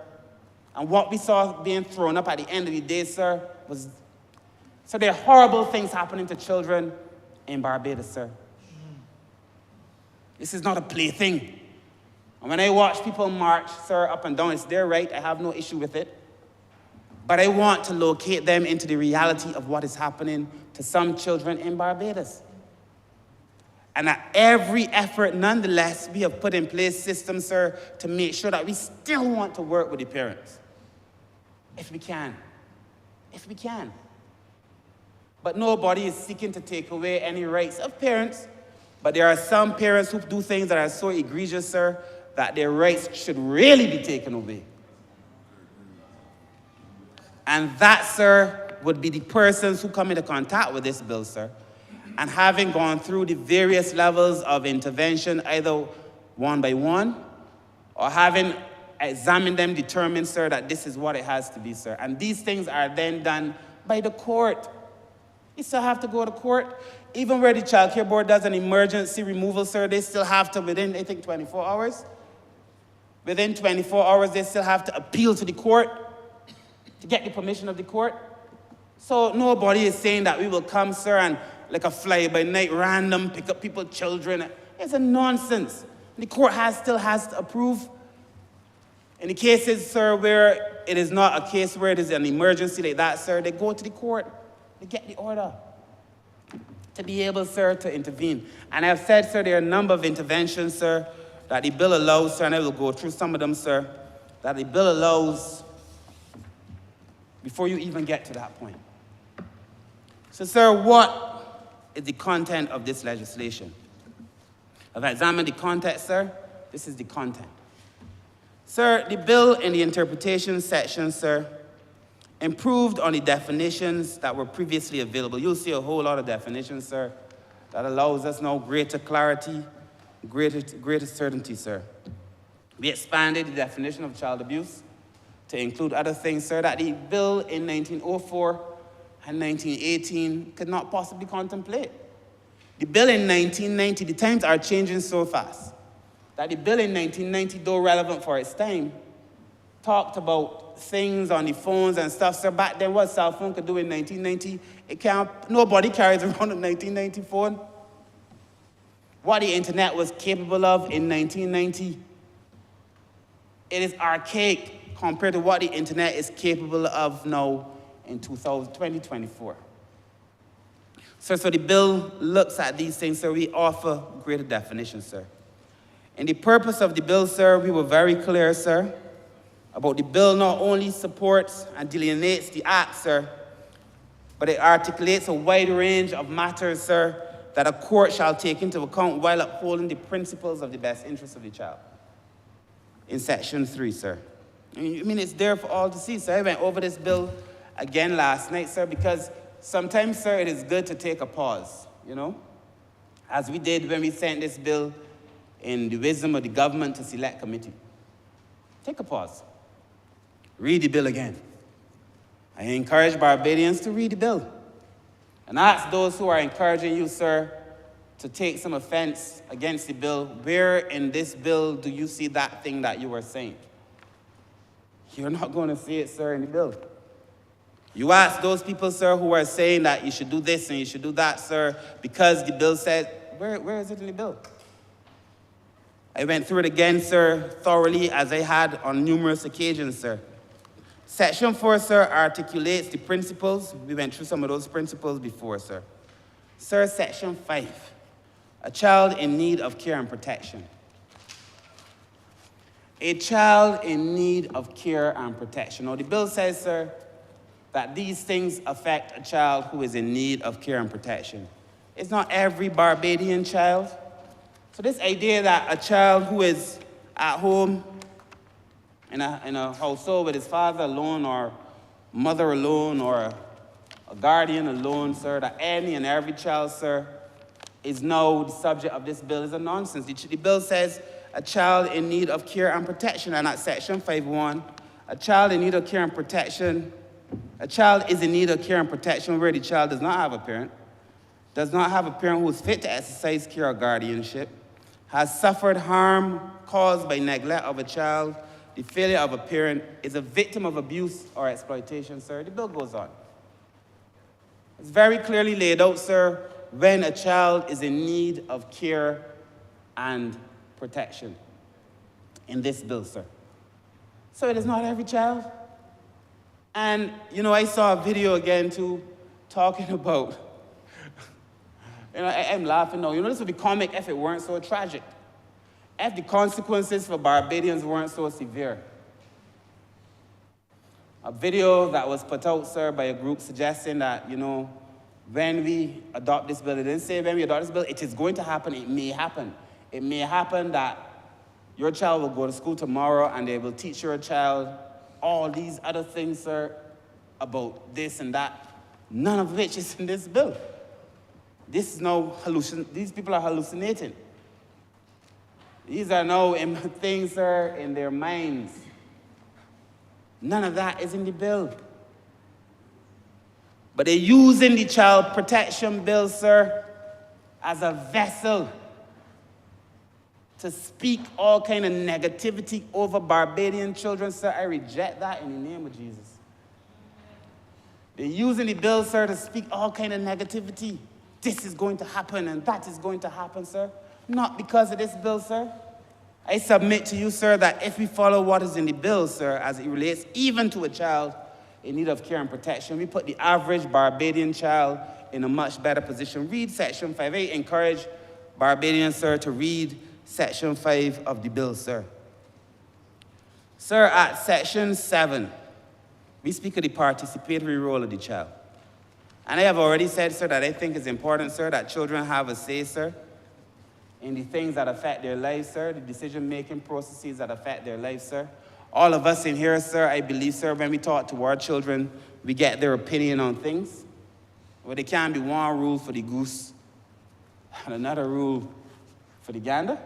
And what we saw being thrown up at the end of the day, sir, was... So there are horrible things happening to children in Barbados, sir. This is not a plaything. And when I watch people march, sir, up and down, it's their right. I have no issue with it. But I want to locate them into the reality of what is happening to some children in Barbados. And at every effort, nonetheless, we have put in place systems, sir, to make sure that we still want to work with the parents. If we can. If we can. But nobody is seeking to take away any rights of parents. But there are some parents who do things that are so egregious, sir, that their rights should really be taken away. And that, sir, would be the persons who come into contact with this bill, sir. And having gone through the various levels of intervention, either one by one, or having examined them, determined, sir, that this is what it has to be, sir. And these things are then done by the court. You still have to go to court. Even where the Child Care Board does an emergency removal, sir, they still have to, within, I think, 24 hours. Within 24 hours, they still have to appeal to the court to get the permission of the court. So nobody is saying that we will come, sir, and like a fly-by-night, random, pick up people's children. It's a nonsense. The court still has to approve. In the cases, sir, where it is not a case where it is an emergency like that, sir, they go to the court. They get the order to be able, sir, to intervene. And I've said, sir, there are a number of interventions, sir, that the bill allows, sir, and I will go through some of them, sir, that the bill allows before you even get to that point. So, sir, what is the content of this legislation? I've examined the context, sir. This is the content. Sir, the bill in the interpretation section, sir, improved on the definitions that were previously available. You'll see a whole lot of definitions, sir, that allows us now greater clarity, greater certainty, sir. We expanded the definition of child abuse to include other things, sir, that the bill in 1904 and 1918 could not possibly contemplate. The bill in 1990, the times are changing so fast, that the bill in 1990, though relevant for its time, talked about things on the phones and stuff, sir. Back then, what cell phone could do in 1990, nobody carries around a 1990 phone. What the internet was capable of in 1990, it is archaic compared to what the internet is capable of now in 2024. So the bill looks at these things, sir. We offer greater definition, sir. In the purpose of the bill, sir, we were very clear, sir, about the bill not only supports and delineates the act, sir, but it articulates a wide range of matters, sir, that a court shall take into account while upholding the principles of the best interest of the child. In section 3, sir. I mean, it's there for all to see, sir. I went over this bill again last night, sir, because sometimes, sir, it is good to take a pause, you know, as we did when we sent this bill in the wisdom of the government to select committee. Take a pause. Read the bill again. I encourage Barbadians to read the bill. And ask those who are encouraging you, sir, to take some offense against the bill, where in this bill do you see that thing that you were saying? You're not going to see it, sir, in the bill. You ask those people, sir, who are saying that you should do this and you should do that, sir, because the bill says, where is it in the bill? I went through it again, sir, thoroughly, as I had on numerous occasions, sir. Section 4, sir, articulates the principles. We went through some of those principles before, sir. Sir, section 5, a child in need of care and protection. A child in need of care and protection. Now, the bill says, sir, that these things affect a child who is in need of care and protection. It's not every Barbadian child. So this idea that a child who is at home in a household with his father alone or mother alone or a guardian alone, sir, that any and every child, sir, is now the subject of this bill is a nonsense. The bill says a child in need of care and protection, and at section 5.1, a child in need of care and protection, a child is in need of care and protection where the child does not have a parent who is fit to exercise care or guardianship, has suffered harm caused by neglect of a child, the failure of a parent, is a victim of abuse or exploitation, sir. The bill goes on. It's very clearly laid out, sir, when a child is in need of care and protection in this bill, sir. So it is not every child. And, you know, I saw a video again, too, talking about, you know, I'm laughing now. You know, this would be comic if it weren't so tragic. If the consequences for Barbadians weren't so severe. A video that was put out, sir, by a group suggesting that, you know, when we adopt this bill, it didn't say when we adopt this bill, it is going to happen, it may happen. It may happen that your child will go to school tomorrow and they will teach your child all these other things, sir, about this and that, none of which is in this bill. This is now these people are hallucinating. These are now things, sir, in their minds. None of that is in the bill. But they're using the child protection bill, sir, as a vessel to speak all kind of negativity over Barbadian children, sir. I reject that in the name of Jesus. They're using the bill, sir, to speak all kind of negativity. This is going to happen and that is going to happen, sir. Not because of this bill, sir. I submit to you, sir, that if we follow what is in the bill, sir, as it relates even to a child in need of care and protection, we put the average Barbadian child in a much better position. Read Section 5. I encourage Barbadians, sir, to read Section 5 of the bill, sir. Sir, at Section 7, we speak of the participatory role of the child. And I have already said, sir, that I think it's important, sir, that children have a say, sir, in the things that affect their lives, sir, the decision-making processes that affect their lives, sir. All of us in here, sir, I believe, sir, when we talk to our children, we get their opinion on things. Well, there can be one rule for the goose and another rule for the gander.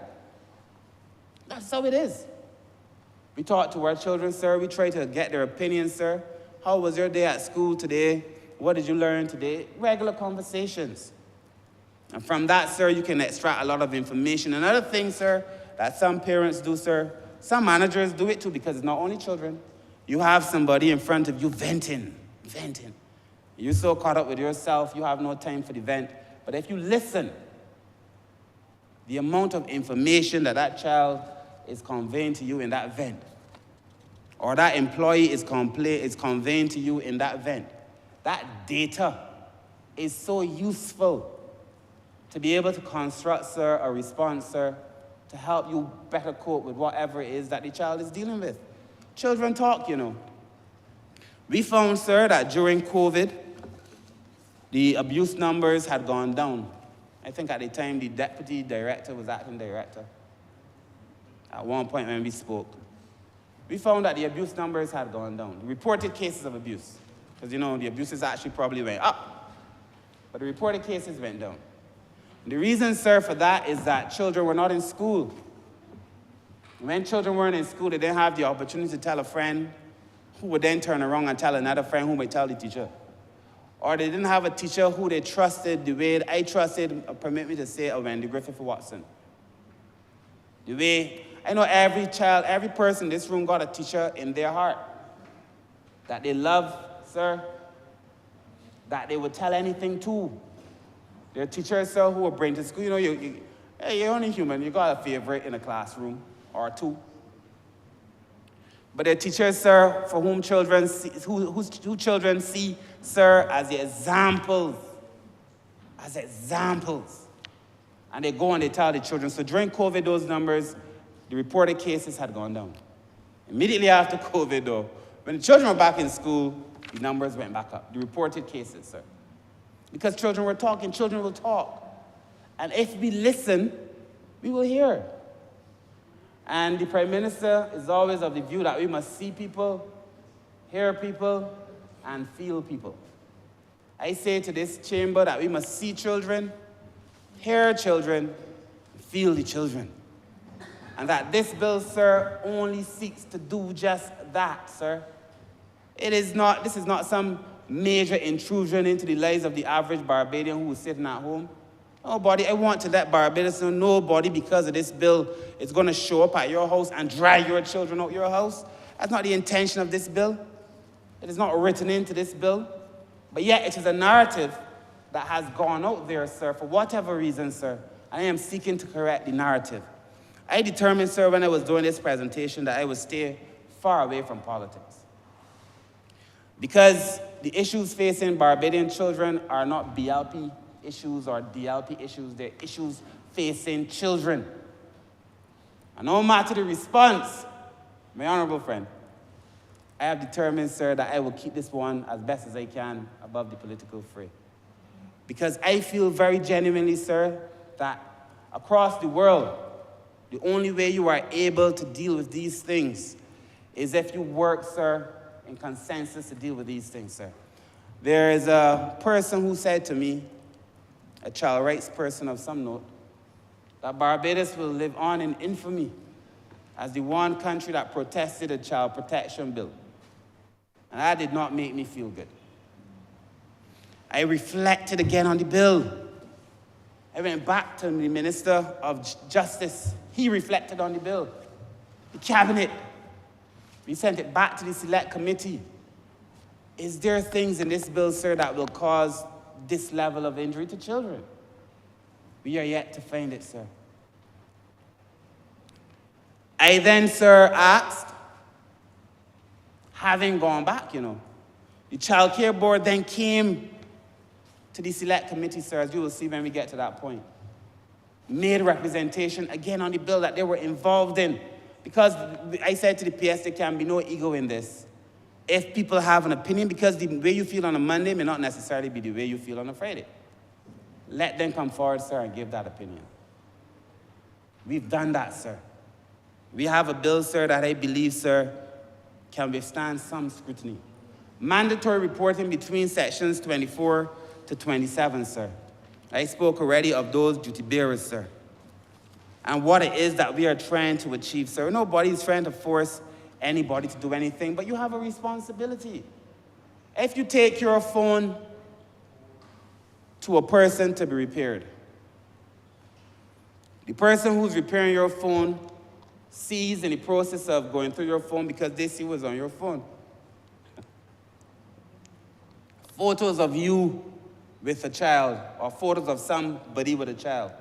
That's how it is. We talk to our children, sir. We try to get their opinions, sir. How was your day at school today? What did you learn today? Regular conversations. And from that, sir, you can extract a lot of information. Another thing, sir, that some parents do, sir, some managers do it too, because it's not only children. You have somebody in front of you venting. You're so caught up with yourself, you have no time for the vent. But if you listen, the amount of information that that child is conveying to you in that vent, or that employee is conveying to you in that vent, that data is so useful to be able to construct, sir, a response, sir, to help you better cope with whatever it is that the child is dealing with. Children talk, you know. We found, sir, that during COVID, the abuse numbers had gone down. I think at the time the deputy director was acting director. At one point when we spoke, we found that the abuse numbers had gone down. The reported cases of abuse, because, you know, the abuses actually probably went up, but the reported cases went down. And the reason, sir, for that is that children were not in school. When children weren't in school, they didn't have the opportunity to tell a friend, who would then turn around and tell another friend who might tell the teacher. Or they didn't have a teacher who they trusted the way I trusted, permit me to say, Wendy Griffith Watson. The way, I know every child, every person in this room got a teacher in their heart that they love, sir, that they would tell anything to. Their teachers, sir, who would bring to school. You know, you're only human. You got a favorite in a classroom or two. But they're teachers, sir, for whom children see, who children see, sir, as the examples. As examples. And they go and they tell the children. So during COVID, those numbers, the reported cases had gone down. Immediately after COVID, though, when the children were back in school, the numbers went back up. The reported cases, sir. Because children were talking, children will talk. And if we listen, we will hear. And the Prime Minister is always of the view that we must see people, hear people, and feel people. I say to this chamber that we must see children, hear children, feel the children. And that this bill, sir, only seeks to do just that, sir. This is not some major intrusion into the lives of the average Barbadian who is sitting at home Nobody. I want to let Barbados know nobody, because of this bill, is going to show up at your house and drag your children out your house. That's not the intention of this bill. It is not written into this bill. But yet it is a narrative that has gone out there, sir, for whatever reason, sir. And I am seeking to correct the narrative. I determined, sir, when I was doing this presentation, that I would stay far away from politics. Because the issues facing Barbadian children are not BLP issues or DLP issues. They're issues facing children. And no matter the response, my honorable friend, I have determined, sir, that I will keep this one as best as I can above the political fray. Because I feel very genuinely, sir, that across the world, the only way you are able to deal with these things is if you work, sir, in consensus to deal with these things, sir. There is a person who said to me, a child rights person of some note, that Barbados will live on in infamy as the one country that protested a child protection bill. And that did not make me feel good. I reflected again on the bill. I went back to the Minister of Justice. He reflected on the bill. The cabinet. We sent it back to the select committee. Is there things in this bill, sir, that will cause this level of injury to children? We are yet to find it, sir. I then, sir, asked, having gone back, the Child Care Board then came to the select committee, sir, as you will see when we get to that point. Made representation again on the bill that they were involved in. Because I said to the PS, there can be no ego in this. If people have an opinion, because the way you feel on a Monday may not necessarily be the way you feel on a Friday. Let them come forward, sir, and give that opinion. We've done that, sir. We have a bill, sir, that I believe, sir, can withstand some scrutiny. Mandatory reporting between sections 24 to 27, sir. I spoke already of those duty bearers, sir. And what it is that we are trying to achieve, sir. Nobody is trying to force anybody to do anything, but you have a responsibility. If you take your phone to a person to be repaired, the person who's repairing your phone sees in the process of going through your phone, because they see what's on your phone, photos of you with a child or photos of somebody with a child,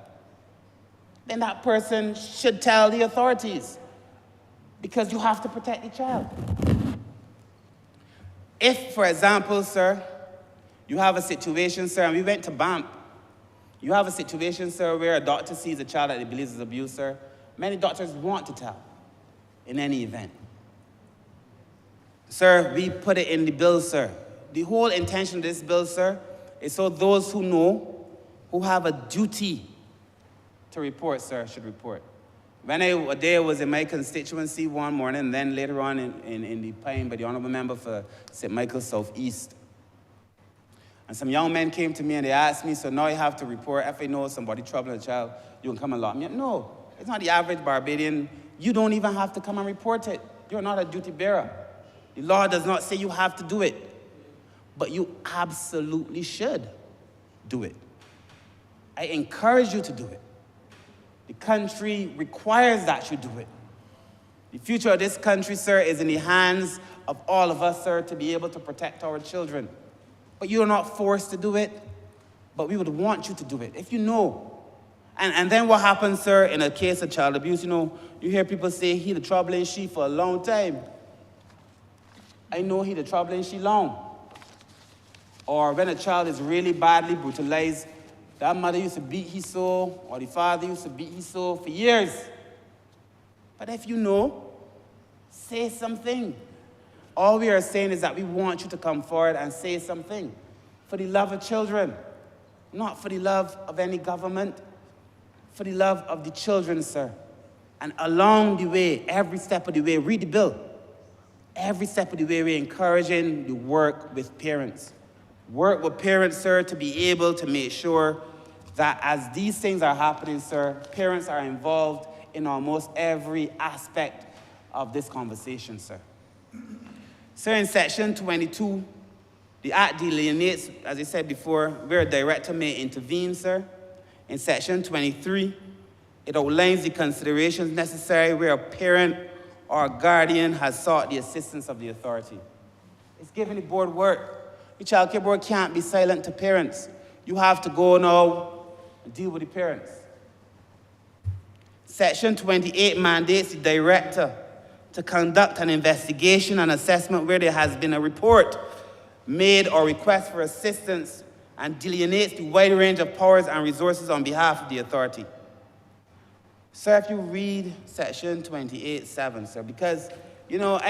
then that person should tell the authorities, because you have to protect the child. If, for example, sir, you have a situation, sir, and we went to BAMP, you have a situation, sir, where a doctor sees a child that he believes is abused, sir, many doctors want to tell in any event. Sir, we put it in the bill, sir. The whole intention of this bill, sir, is so those who know, who have a duty to report, sir, should report. When a day was in my constituency one morning, and then later on in the Pine by the Honourable Member for St. Michael's Southeast, and some young men came to me and they asked me, so now you have to report. If I know somebody troubling a child, you can come and lock me up. No, it's not the average Barbadian. You don't even have to come and report it. You're not a duty bearer. The law does not say you have to do it, but you absolutely should do it. I encourage you to do it. The country requires that you do it. The future of this country, sir, is in the hands of all of us, sir, to be able to protect our children. But you are not forced to do it, but we would want you to do it, if you know. And then what happens, sir, in a case of child abuse, you hear people say, he the trouble ain't she for a long time. I know he the trouble ain't she long. Or when a child is really badly brutalized, that mother used to beat he so, or the father used to beat he so for years. But if you know, say something. All we are saying is that we want you to come forward and say something for the love of children, not for the love of any government, for the love of the children, sir. And along the way, every step of the way, read the bill. Every step of the way, we're encouraging the work with parents. Work with parents, sir, to be able to make sure that as these things are happening, sir, parents are involved in almost every aspect of this conversation, sir. Sir, in section 22, the Act delineates, as I said before, where a director may intervene, sir. In section 23, it outlines the considerations necessary where a parent or a guardian has sought the assistance of the authority. It's giving the board work. The child care board can't be silent to parents. You have to go now and deal with the parents. Section 28 mandates the director to conduct an investigation and assessment where there has been a report made or request for assistance and delineates the wide range of powers and resources on behalf of the authority. Sir, if you read section 28(7), sir, because, you know,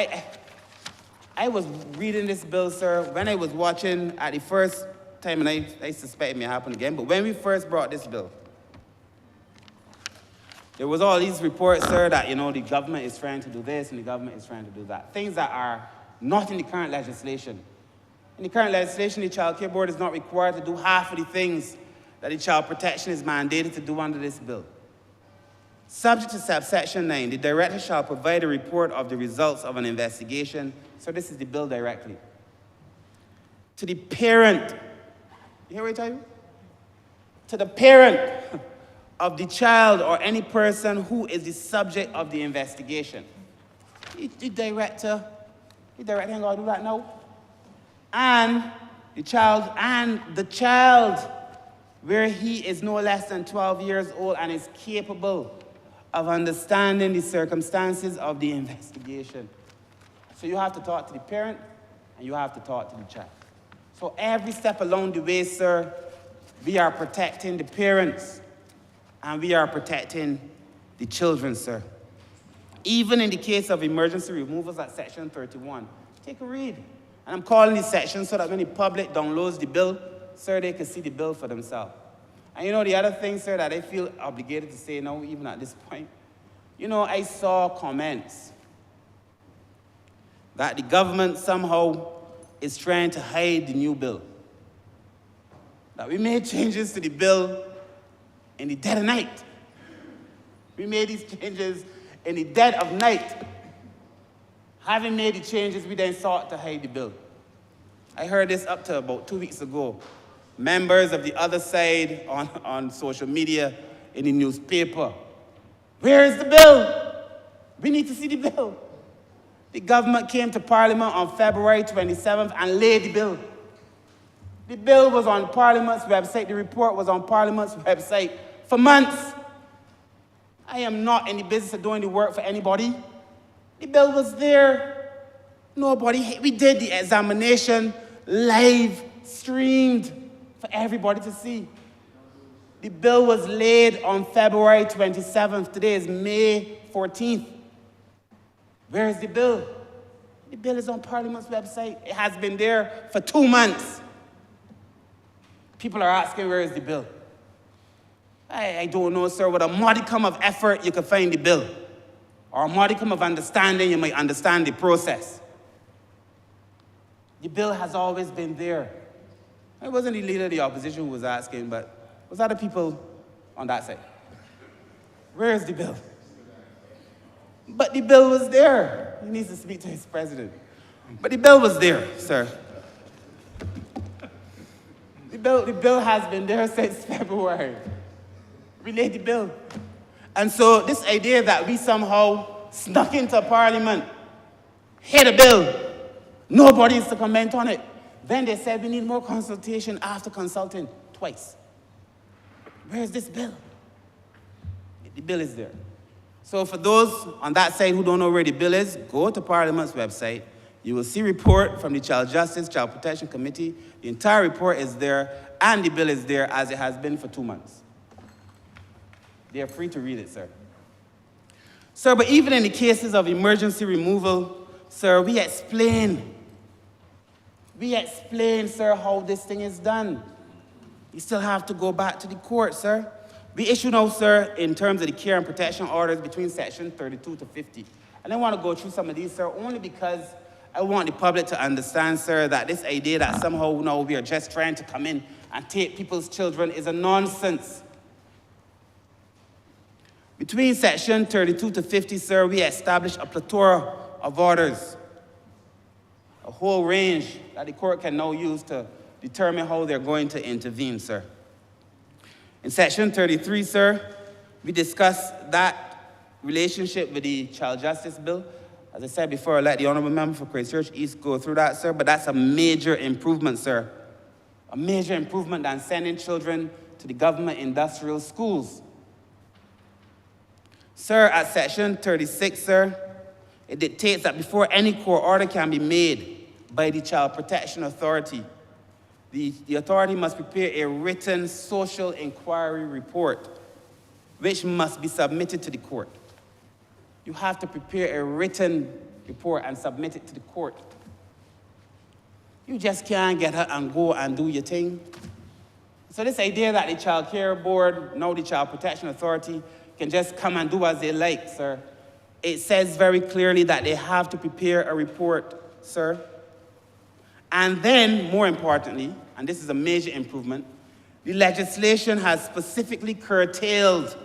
I was reading this bill, sir, when I was watching at the first time, and I suspect it may happen again, but when we first brought this bill, there was all these reports, sir, that, you know, the government is trying to do this and the government is trying to do that. Things that are not in the current legislation. In the current legislation, the Child Care Board is not required to do half of the things that the Child Protection is mandated to do under this bill. Subject to subsection 9, the director shall provide a report of the results of an investigation. So this is the bill directly. To the parent, you hear what I tell you? To the parent of the child or any person who is the subject of the investigation. The director ain't gonna do that now. And the child, where he is no less than 12 years old and is capable of understanding the circumstances of the investigation. So you have to talk to the parent and you have to talk to the child. So every step along the way, sir, we are protecting the parents and we are protecting the children, sir. Even in the case of emergency removals at section 31, take a read. And I'm calling this section so that when the public downloads the bill, sir, they can see the bill for themselves. And you know the other thing, sir, that I feel obligated to say now, even at this point, you know, I saw comments that the government somehow is trying to hide the new bill. That we made changes to the bill in the dead of night. We made these changes in the dead of night. Having made the changes, we then sought to hide the bill. I heard this up to about 2 weeks ago. Members of the other side on social media, in the newspaper. Where is the bill? We need to see the bill. The government came to Parliament on February 27th and laid the bill. The bill was on Parliament's website. The report was on Parliament's website for months. I am not in the business of doing the work for anybody. The bill was there. We did the examination live streamed for everybody to see. The bill was laid on February 27th. Today is May 14th. Where is the bill? The bill is on Parliament's website. It has been there for 2 months. People are asking, where is the bill? I don't know, sir. With a modicum of effort, you can find the bill. Or a modicum of understanding, you might understand the process. The bill has always been there. It wasn't the leader of the opposition who was asking, but it was other people on that side. Where is the bill? But the bill was there. He needs to speak to his president. But the bill was there, sir. The bill has been there since February. We laid the bill. And so this idea that we somehow snuck into Parliament, hid a bill, nobody is to comment on it. Then they said we need more consultation after consulting twice. Where is this bill? The bill is there. So for those on that side who don't know where the bill is, go to Parliament's website. You will see a report from the Child Justice, Child Protection Committee. The entire report is there, and the bill is there as it has been for 2 months. They are free to read it, sir. Sir, but even in the cases of emergency removal, sir, we explain, sir, how this thing is done. You still have to go back to the court, sir. We issue now, sir, in terms of the care and protection orders between section 32 to 50. I don't want to go through some of these, sir, only because I want the public to understand, sir, that this idea that somehow now we are just trying to come in and take people's children is a nonsense. Between section 32 to 50, sir, we established a plethora of orders, a whole range that the court can now use to determine how they're going to intervene, sir. In section 33, sir, we discussed that relationship with the Child Justice Bill. As I said before, I'll let the Honourable Member for Christchurch East go through that, sir, but that's a major improvement, sir. A major improvement than sending children to the government industrial schools. Sir, at section 36, sir, it dictates that before any court order can be made by the Child Protection Authority, the authority must prepare a written social inquiry report, which must be submitted to the court. You have to prepare a written report and submit it to the court. You just can't get up and go and do your thing. So this idea that the Child Care Board, now the Child Protection Authority, can just come and do as they like, sir. It says very clearly that they have to prepare a report, sir. And then, more importantly, and this is a major improvement, the legislation has specifically curtailed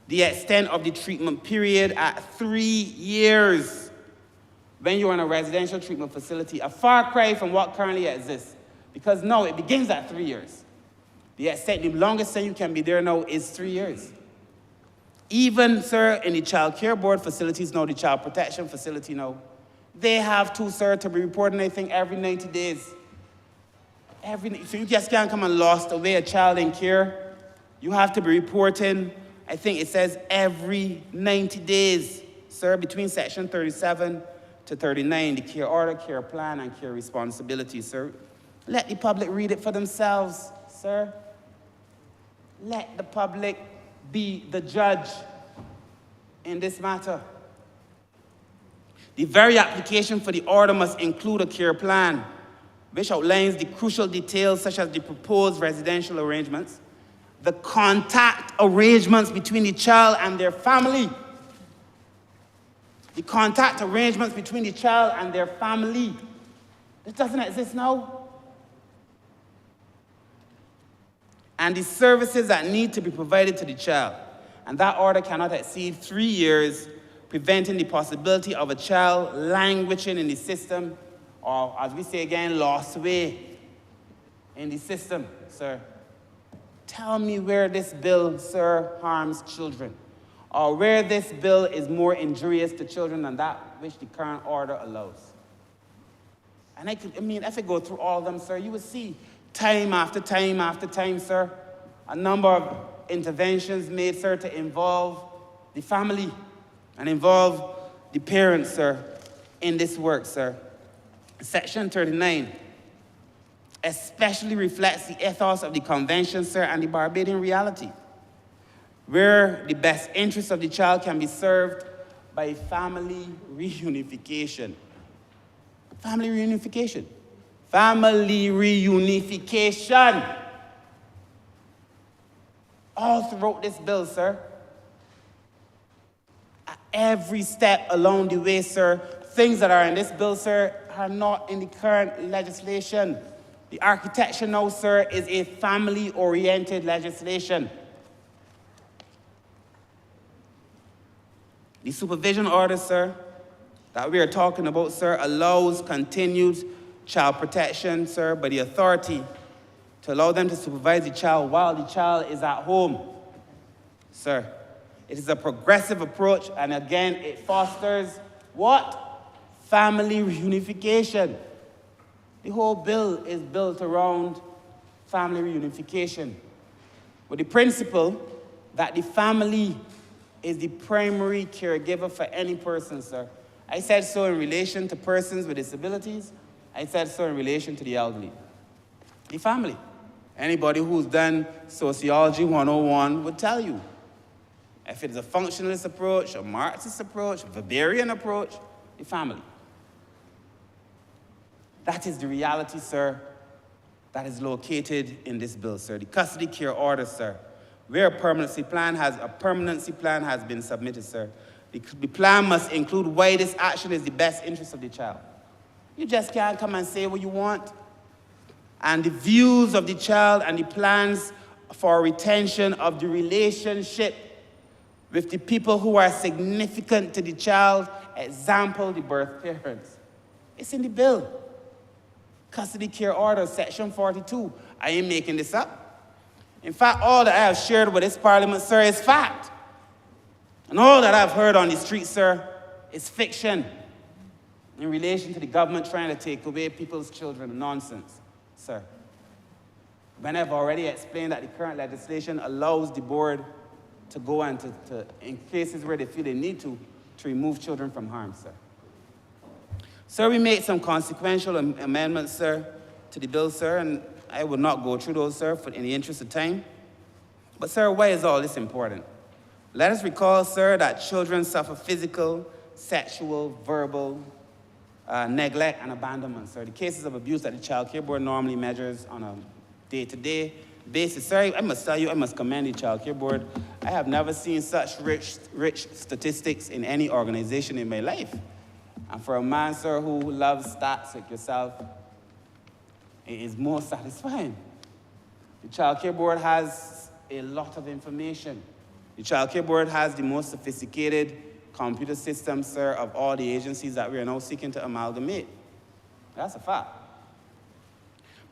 the extent of the treatment period at 3 years when you're in a residential treatment facility, a far cry from what currently exists. Because now it begins at 3 years. The longest time you can be there now is 3 years. Even, sir, in the Child Care Board facilities now, the Child Protection facility now, they have to, sir, to be reporting anything every 90 days. So you just can't come and lost away a child in care. You have to be reporting, I think it says every 90 days, sir, between section 37 to 39, the care order, care plan, and care responsibility, sir. Let the public read it for themselves, sir. Let the public be the judge in this matter. The very application for the order must include a care plan, which outlines the crucial details such as the proposed residential arrangements, the contact arrangements between the child and their family. The contact arrangements between the child and their family. This doesn't exist now. And the services that need to be provided to the child. And that order cannot exceed 3 years, preventing the possibility of a child languishing in the system, or as we say again, lost way in the system, sir. Tell me where this bill, sir, harms children, or where this bill is more injurious to children than that which the current order allows. And if I go through all of them, sir, you will see time after time after time, sir, a number of interventions made, sir, to involve the family and involve the parents, sir, in this work, sir. Section 39 especially reflects the ethos of the convention, sir, and the Barbadian reality, where the best interests of the child can be served by family reunification. Family reunification. Family reunification. All throughout this bill, sir. At every step along the way, sir, things that are in this bill, sir, are not in the current legislation. The architecture now, sir, is a family-oriented legislation. The supervision order, sir, that we are talking about, sir, allows continued child protection, sir, by the authority to allow them to supervise the child while the child is at home. Sir, it is a progressive approach, and again, it fosters what? Family reunification. The whole bill is built around family reunification, with the principle that the family is the primary caregiver for any person, sir. I said so in relation to persons with disabilities. I said so in relation to the elderly. The family. Anybody who's done Sociology 101 would tell you. If it's a functionalist approach, a Marxist approach, a Weberian approach, the family. That is the reality, sir, that is located in this bill, sir. The custody care order, sir, where a permanency plan has been submitted, sir. The plan must include why this action is the best interest of the child. You just can't come and say what you want. And the views of the child and the plans for retention of the relationship with the people who are significant to the child, example, the birth parents. It's in the bill. Custody care order, section 42. I ain't making this up. In fact, all that I have shared with this parliament, sir, is fact. And all that I've heard on the street, sir, is fiction in relation to the government trying to take away people's children. Nonsense, sir. When I've already explained that the current legislation allows the board to go and in cases where they feel they need to remove children from harm, sir. Sir, we made some consequential amendments, sir, to the bill, sir, and I will not go through those, sir, in the interest of time. But, sir, why is all this important? Let us recall, sir, that children suffer physical, sexual, verbal, neglect, and abandonment, sir. The cases of abuse that the Child Care Board normally measures on a day-to-day basis. Sir, I must tell you, I must commend the Child Care Board. I have never seen such rich statistics in any organization in my life. And for a man, sir, who loves stats like yourself, it is more satisfying. The Child Care Board has a lot of information. The Child Care Board has the most sophisticated computer system, sir, of all the agencies that we are now seeking to amalgamate. That's a fact.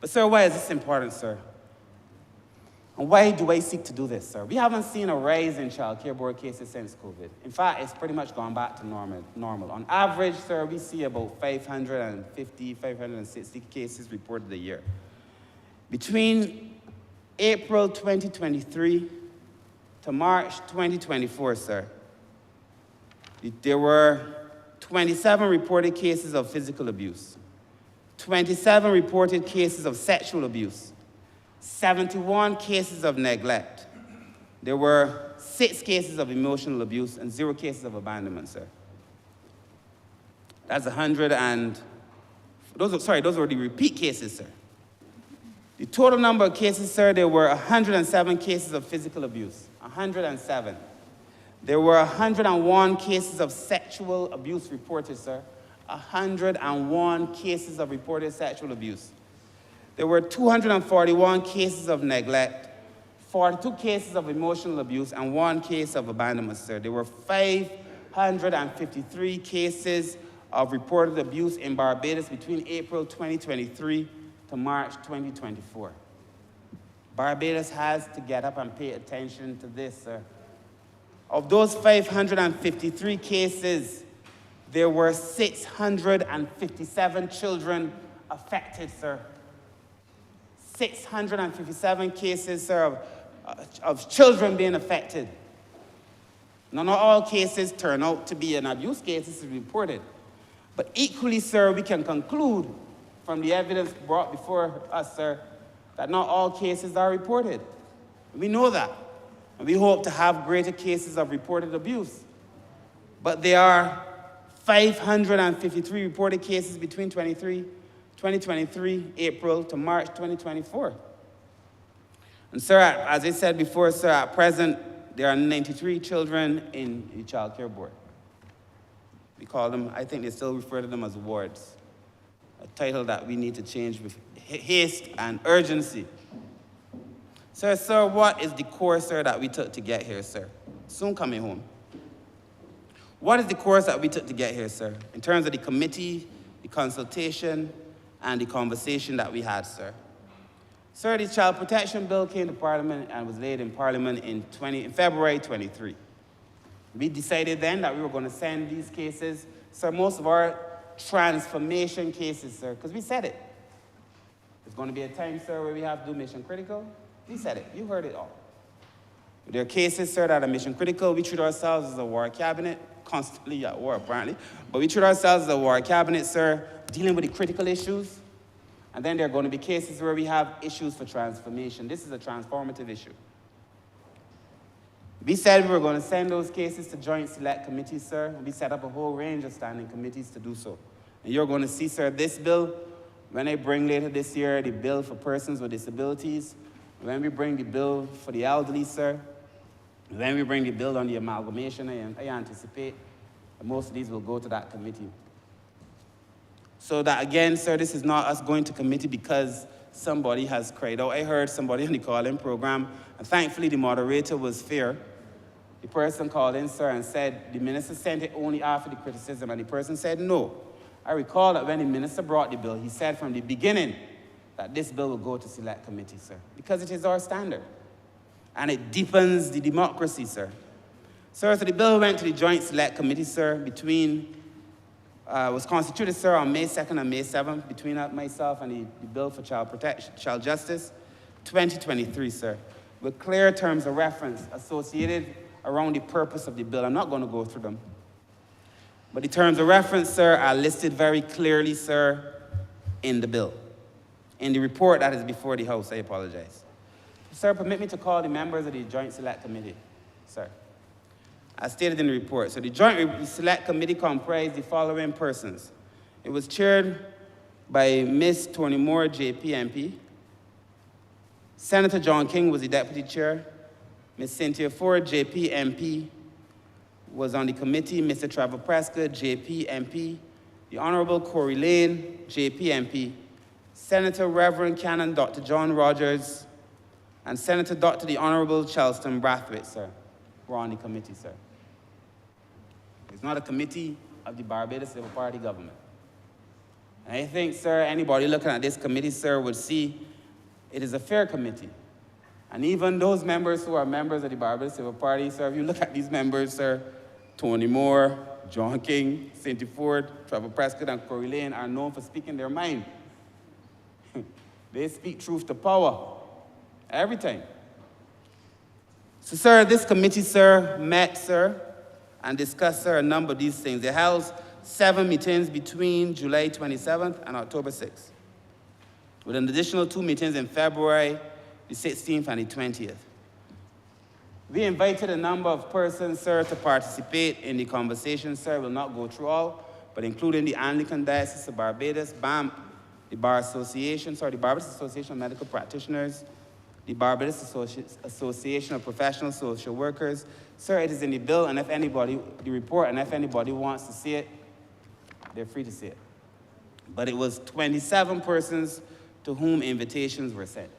But, sir, why is this important, sir? And why do I seek to do this, sir? We haven't seen a rise in Child Care Board cases since COVID. In fact, it's pretty much gone back to normal. On average, sir, we see about 550, 560 cases reported a year. Between April 2023 to March 2024, sir, there were 27 reported cases of physical abuse, 27 reported cases of sexual abuse, 71 cases of neglect. There were 6 cases of emotional abuse and 0 cases of abandonment, sir. That's 100 and, those were the repeat cases, sir. The total number of cases, sir, there were 107 cases of physical abuse, 107. There were 101 cases of sexual abuse reported, sir. 101 cases of reported sexual abuse. There were 241 cases of neglect, 42 cases of emotional abuse, and 1 case of abandonment, sir. There were 553 cases of reported abuse in Barbados between April 2023 to March 2024. Barbados has to get up and pay attention to this, sir. Of those 553 cases, there were 657 children affected, sir. 657 cases, sir, of children being affected. Now, not all cases turn out to be an abuse case, this is reported. But equally, sir, we can conclude from the evidence brought before us, sir, that not all cases are reported. We know that. And we hope to have greater cases of reported abuse. But there are 553 reported cases between 2023, April to March 2024. And, sir, as I said before, sir, at present, there are 93 children in the Child Care Board. We call them, I think they still refer to them as wards, a title that we need to change with haste and urgency. Sir, what is the course, sir, that we took to get here, sir? Soon coming home. What is the course that we took to get here, sir, in terms of the committee, the consultation, and the conversation that we had, sir? Sir, the Child Protection Bill came to Parliament and was laid in Parliament in February 23. We decided then that we were going to send these cases, sir, most of our transformation cases, sir, because we said it. There's going to be a time, sir, where we have to do mission critical. We said it. You heard it all. There are cases, sir, that are mission critical. We treat ourselves as a war cabinet, constantly at war, apparently. But we treat ourselves as a war cabinet, sir, dealing with the critical issues. And then there are going to be cases where we have issues for transformation. This is a transformative issue. We said we were going to send those cases to joint select committees, sir. And we set up a whole range of standing committees to do so. And you're going to see, sir, this bill, when I bring later this year the bill for persons with disabilities, when we bring the bill for the elderly, sir, when we bring the bill on the amalgamation, I anticipate that most of these will go to that committee. So that, again, sir, this is not us going to committee because somebody has cried out. I heard somebody on the call-in program, and thankfully the moderator was fair. The person called in, sir, and said the minister sent it only after the criticism, and the person said no. I recall that when the minister brought the bill, he said from the beginning that this bill will go to select committee, sir, because it is our standard. and it deepens the democracy, sir. Sir, so the bill went to the Joint Select Committee, sir, was constituted, sir, on May 2nd and May 7th, between myself and the Bill for Child Justice, 2023, sir, with clear terms of reference associated around the purpose of the bill. I'm not going to go through them. But the terms of reference, sir, are listed very clearly, sir, in the bill. In the report that is before the House, I apologize. Sir, permit me to call the members of the Joint Select Committee, sir. As stated in the report, so the Joint Select Committee comprised the following persons. It was chaired by Ms. Toni Moore, JP MP. Senator John King was the deputy chair. Ms. Cynthia Ford, JP MP, was on the committee. Mr. Trevor Prescott, JP MP. The Honourable Corey Lane, JP MP. Senator Reverend Canon Dr. John Rogers, and Senator Dr. the Honourable Charleston Brathwaite, sir, were on the committee, sir. It's not a committee of the Barbados Labour Party government. And I think, sir, anybody looking at this committee, sir, would see it is a fair committee. And even those members who are members of the Barbados Labour Party, sir, if you look at these members, sir, Toni Moore, John King, Cynthia Ford, Trevor Prescott, and Corey Lane are known for speaking their mind. They speak truth to power. Every time. So, sir, this committee, sir, met, sir, and discussed, sir, a number of these things. They held 7 meetings between July 27th and October 6th, with an additional 2 meetings in February the 16th and the 20th. We invited a number of persons, sir, to participate in the conversation, sir. We'll not go through all, but including the Anglican Diocese of Barbados, BAMP, the Barbados Association of Medical Practitioners, the Barbados Association of Professional Social Workers. Sir, it is in the bill, and if anybody, the report, and if anybody wants to see it, they're free to see it. But it was 27 persons to whom invitations were sent.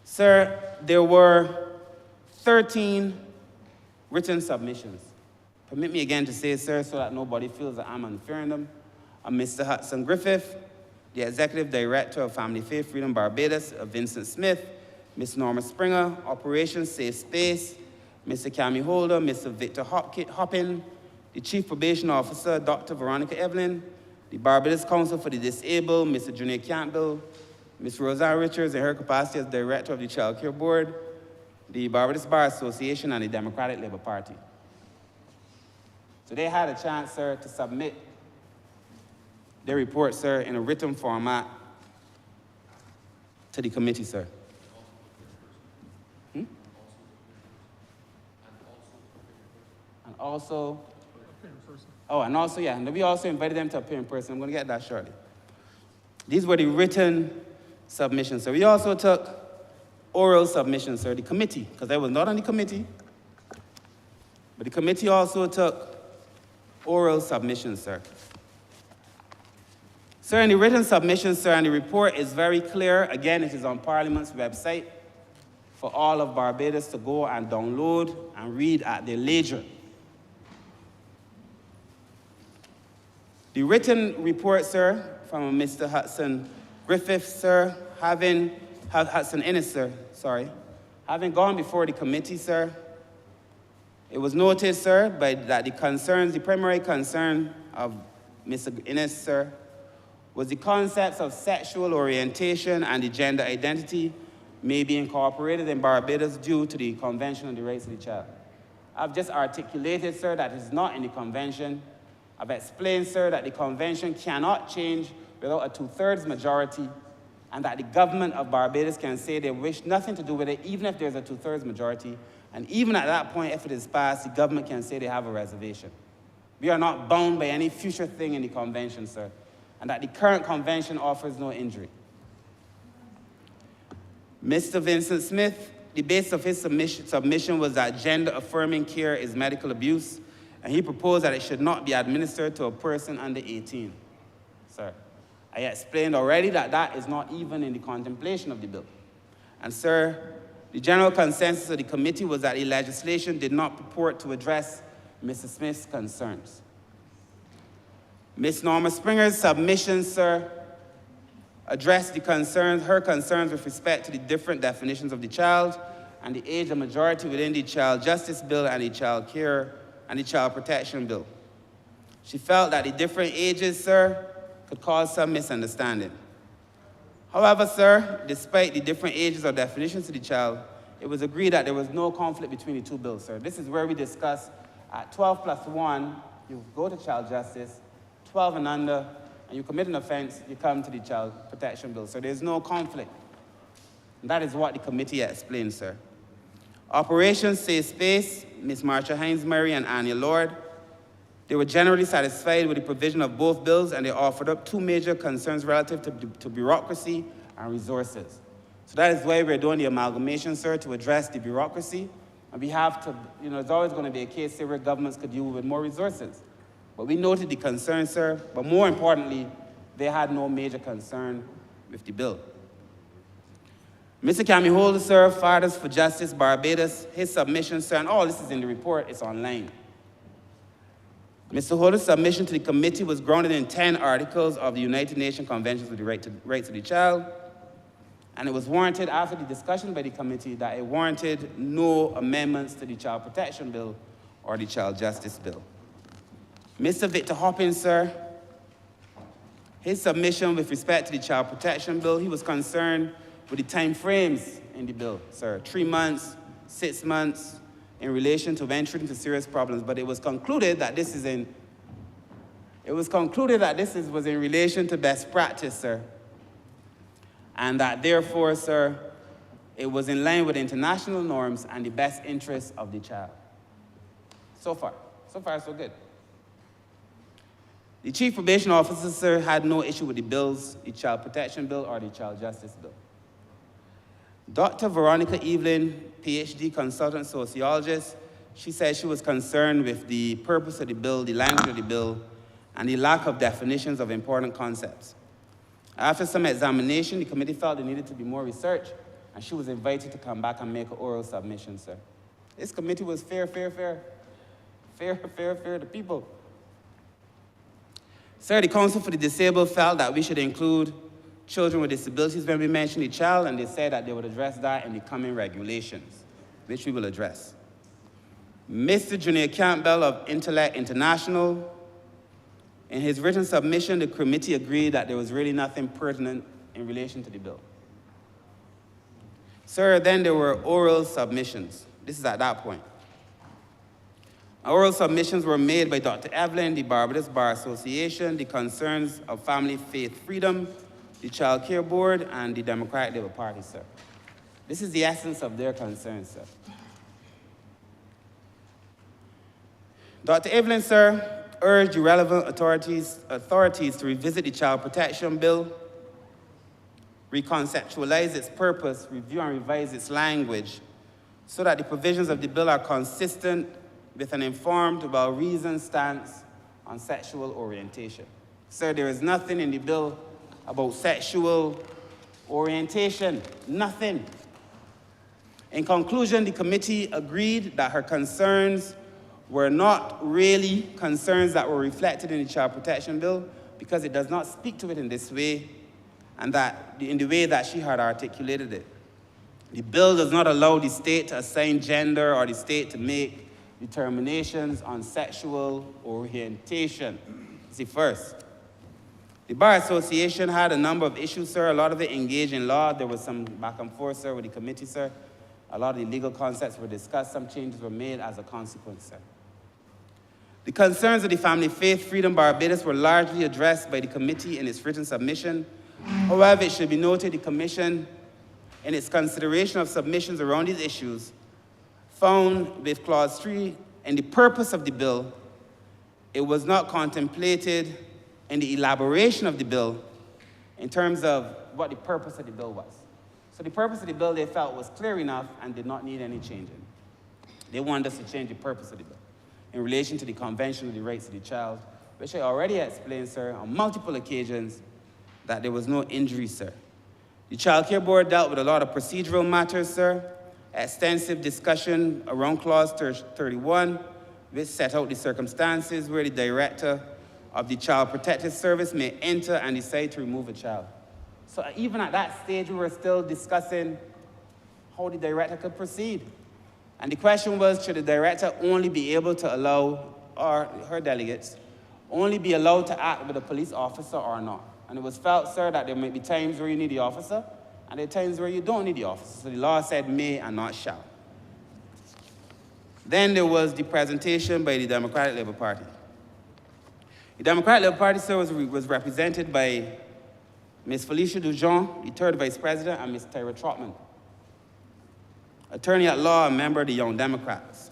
Sir, there were 13 written submissions. Permit me again to say, sir, so that nobody feels that I'm unfairing them. Mr. Hudson Griffith, the Executive Director of Family Faith Freedom Barbados, Vincent Smith, Ms. Norma Springer, Operation Safe Space, Mr. Cami Holder, Mr. Victor Hoppin, the Chief Probation Officer, Dr. Veronica Evelyn, the Barbados Council for the Disabled, Mr. Junior Campbell, Ms. Rosa Richards in her capacity as Director of the Child Care Board, the Barbados Bar Association, and the Democratic Labour Party. So they had a chance, sir, to submit their report, sir, in a written format to the committee, sir. And also, yeah, and we also invited them to appear in person. I'm going to get that shortly. These were the written submissions, sir. We also took oral submissions, sir, the committee, because I was not on the committee, but the committee also took oral submissions, sir. Sir, in the written submissions, sir, and the report is very clear. Again, it is on Parliament's website for all of Barbados to go and download and read at their leisure. The written report, sir, from Mr. Hudson Griffith, sir, Hudson Innes, sir, having gone before the committee, sir, it was noted, sir, that the primary concern of Mr. Innes, sir, was the concepts of sexual orientation and the gender identity may be incorporated in Barbados due to the Convention on the Rights of the Child. I've just articulated, sir, that it's not in the Convention. I've explained, sir, that the Convention cannot change without a 2/3 majority, and that the government of Barbados can say they wish nothing to do with it, even if there's a 2/3 majority. And even at that point, if it is passed, the government can say they have a reservation. We are not bound by any future thing in the Convention, sir, and that the current Convention offers no injury. Mr. Vincent Smith, the base of his submission was that gender-affirming care is medical abuse, and he proposed that it should not be administered to a person under 18. Sir, I explained already that that is not even in the contemplation of the bill. And sir, the general consensus of the committee was that the legislation did not purport to address Mr. Smith's concerns. Ms. Norma Springer's submission, sir, addressed her concerns with respect to the different definitions of the child and the age of majority within the Child Justice Bill and the Child Care and the Child Protection Bill. She felt that the different ages, sir, could cause some misunderstanding. However, sir, despite the different ages or definitions of the child, it was agreed that there was no conflict between the two bills, sir. This is where we discuss at 12 plus 1, you go to child justice, 12 and under, and you commit an offense, you come to the Child Protection Bill. So there's no conflict. And that is what the committee explained, sir. Operation Safe Space, Ms. Marsha Hines-Murray and Anya Lord, they were generally satisfied with the provision of both bills, and they offered up two major concerns relative to bureaucracy and resources. So that is why we're doing the amalgamation, sir, to address the bureaucracy. And we have to, there's always going to be a case where governments could deal with more resources. But we noted the concern, sir, but more importantly, they had no major concern with the bill. Mr. Cami Holder, sir, Fathers for Justice, Barbados, his submission, sir, and all this is in the report, it's online. Mr. Holder's submission to the committee was grounded in 10 articles of the United Nations Convention on the Rights of the Child, and it was warranted after the discussion by the committee that it warranted no amendments to the Child Protection Bill or the Child Justice Bill. Mr. Victor Hoppins, sir, his submission with respect to the Child Protection Bill, he was concerned with the time frames in the bill, sir. 3 months, 6 months, in relation to venturing into serious problems, but it was concluded that this was in relation to best practice, sir, and that therefore, sir, it was in line with international norms and the best interests of the child. So far, so good. The Chief Probation Officer, sir, had no issue with the bills, the Child Protection Bill or the Child Justice Bill. Dr. Veronica Evelyn, PhD consultant sociologist, she said she was concerned with the purpose of the bill, the language of the bill, and the lack of definitions of important concepts. After some examination, the committee felt there needed to be more research, and she was invited to come back and make an oral submission, sir. This committee was fair to people. Sir, the Council for the Disabled felt that we should include children with disabilities when we mention the child, and they said that they would address that in the coming regulations, which we will address. Mr. Junior Campbell of Intellect International, in his written submission, the committee agreed that there was really nothing pertinent in relation to the bill. Sir, then there were oral submissions. This is at that point. Oral submissions were made by Dr. Evelyn, the Barbados Bar Association, the Concerns of Family Faith Freedom, the Child Care Board, and the Democratic Labour Party, sir. This is the essence of their concerns, sir. Dr. Evelyn, sir, urged the relevant authorities to revisit the Child Protection Bill, reconceptualize its purpose, review and revise its language, so that the provisions of the bill are consistent with an informed, well-reasoned stance on sexual orientation. Sir, there is nothing in the bill about sexual orientation, nothing. In conclusion, the committee agreed that her concerns were not really concerns that were reflected in the Child Protection Bill because it does not speak to it in this way and that in the way that she had articulated it. The bill does not allow the state to assign gender or the state to make determinations on sexual orientation. See, first, the Bar Association had a number of issues, sir. A lot of it engaged in law. There was some back and forth, sir, with the committee, sir. A lot of the legal concepts were discussed. Some changes were made as a consequence, sir. The concerns of the Family Faith Freedom Barbados were largely addressed by the committee in its written submission. However, it should be noted the commission, in its consideration of submissions around these issues, found with Clause 3 in the purpose of the bill, it was not contemplated in the elaboration of the bill in terms of what the purpose of the bill was. So the purpose of the bill they felt was clear enough and did not need any changing. They wanted us to change the purpose of the bill in relation to the Convention on the Rights of the Child, which I already explained, sir, on multiple occasions that there was no injury, sir. The Child Care Board dealt with a lot of procedural matters, sir, extensive discussion around Clause 31, which set out the circumstances where the director of the Child Protective Service may enter and decide to remove a child. So even at that stage, we were still discussing how the director could proceed. And the question was, should the director only be able to allow, or her delegates, only be allowed to act with a police officer or not? And it was felt, sir, that there might be times where you need the officer, and there are times where you don't need the officer. So the law said may and not shall. Then there was the presentation by the Democratic Labour Party. The Democratic Labour Party, sir, was represented by Ms. Felicia Dujon, the third vice president, and Ms. Tyra Trotman, attorney at law and member of the Young Democrats.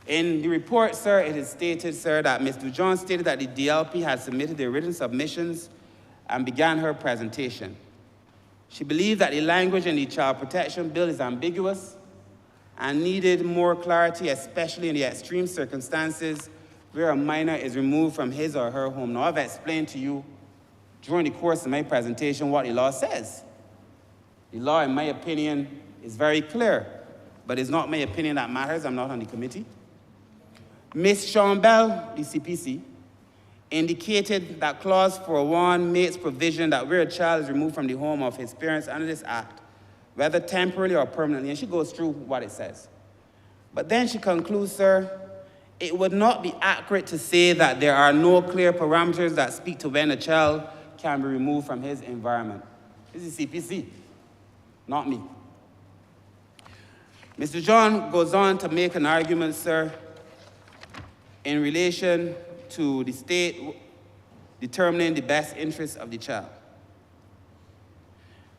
In the report, sir, it is stated, sir, that Ms. Dujon stated that the DLP had submitted the written submissions and began her presentation. She believed that the language in the Child Protection Bill is ambiguous and needed more clarity, especially in the extreme circumstances where a minor is removed from his or her home. Now, I've explained to you during the course of my presentation what the law says. The law, in my opinion, is very clear, but it's not my opinion that matters. I'm not on the committee. Ms. Sean Bell, the CPC, indicated that Clause 4.1 makes provision that where a child is removed from the home of his parents under this act, whether temporarily or permanently, and she goes through what it says. But then she concludes, sir, it would not be accurate to say that there are no clear parameters that speak to when a child can be removed from his environment. This is CPC, not me. Mr. John goes on to make an argument, sir, in relation to the state determining the best interests of the child.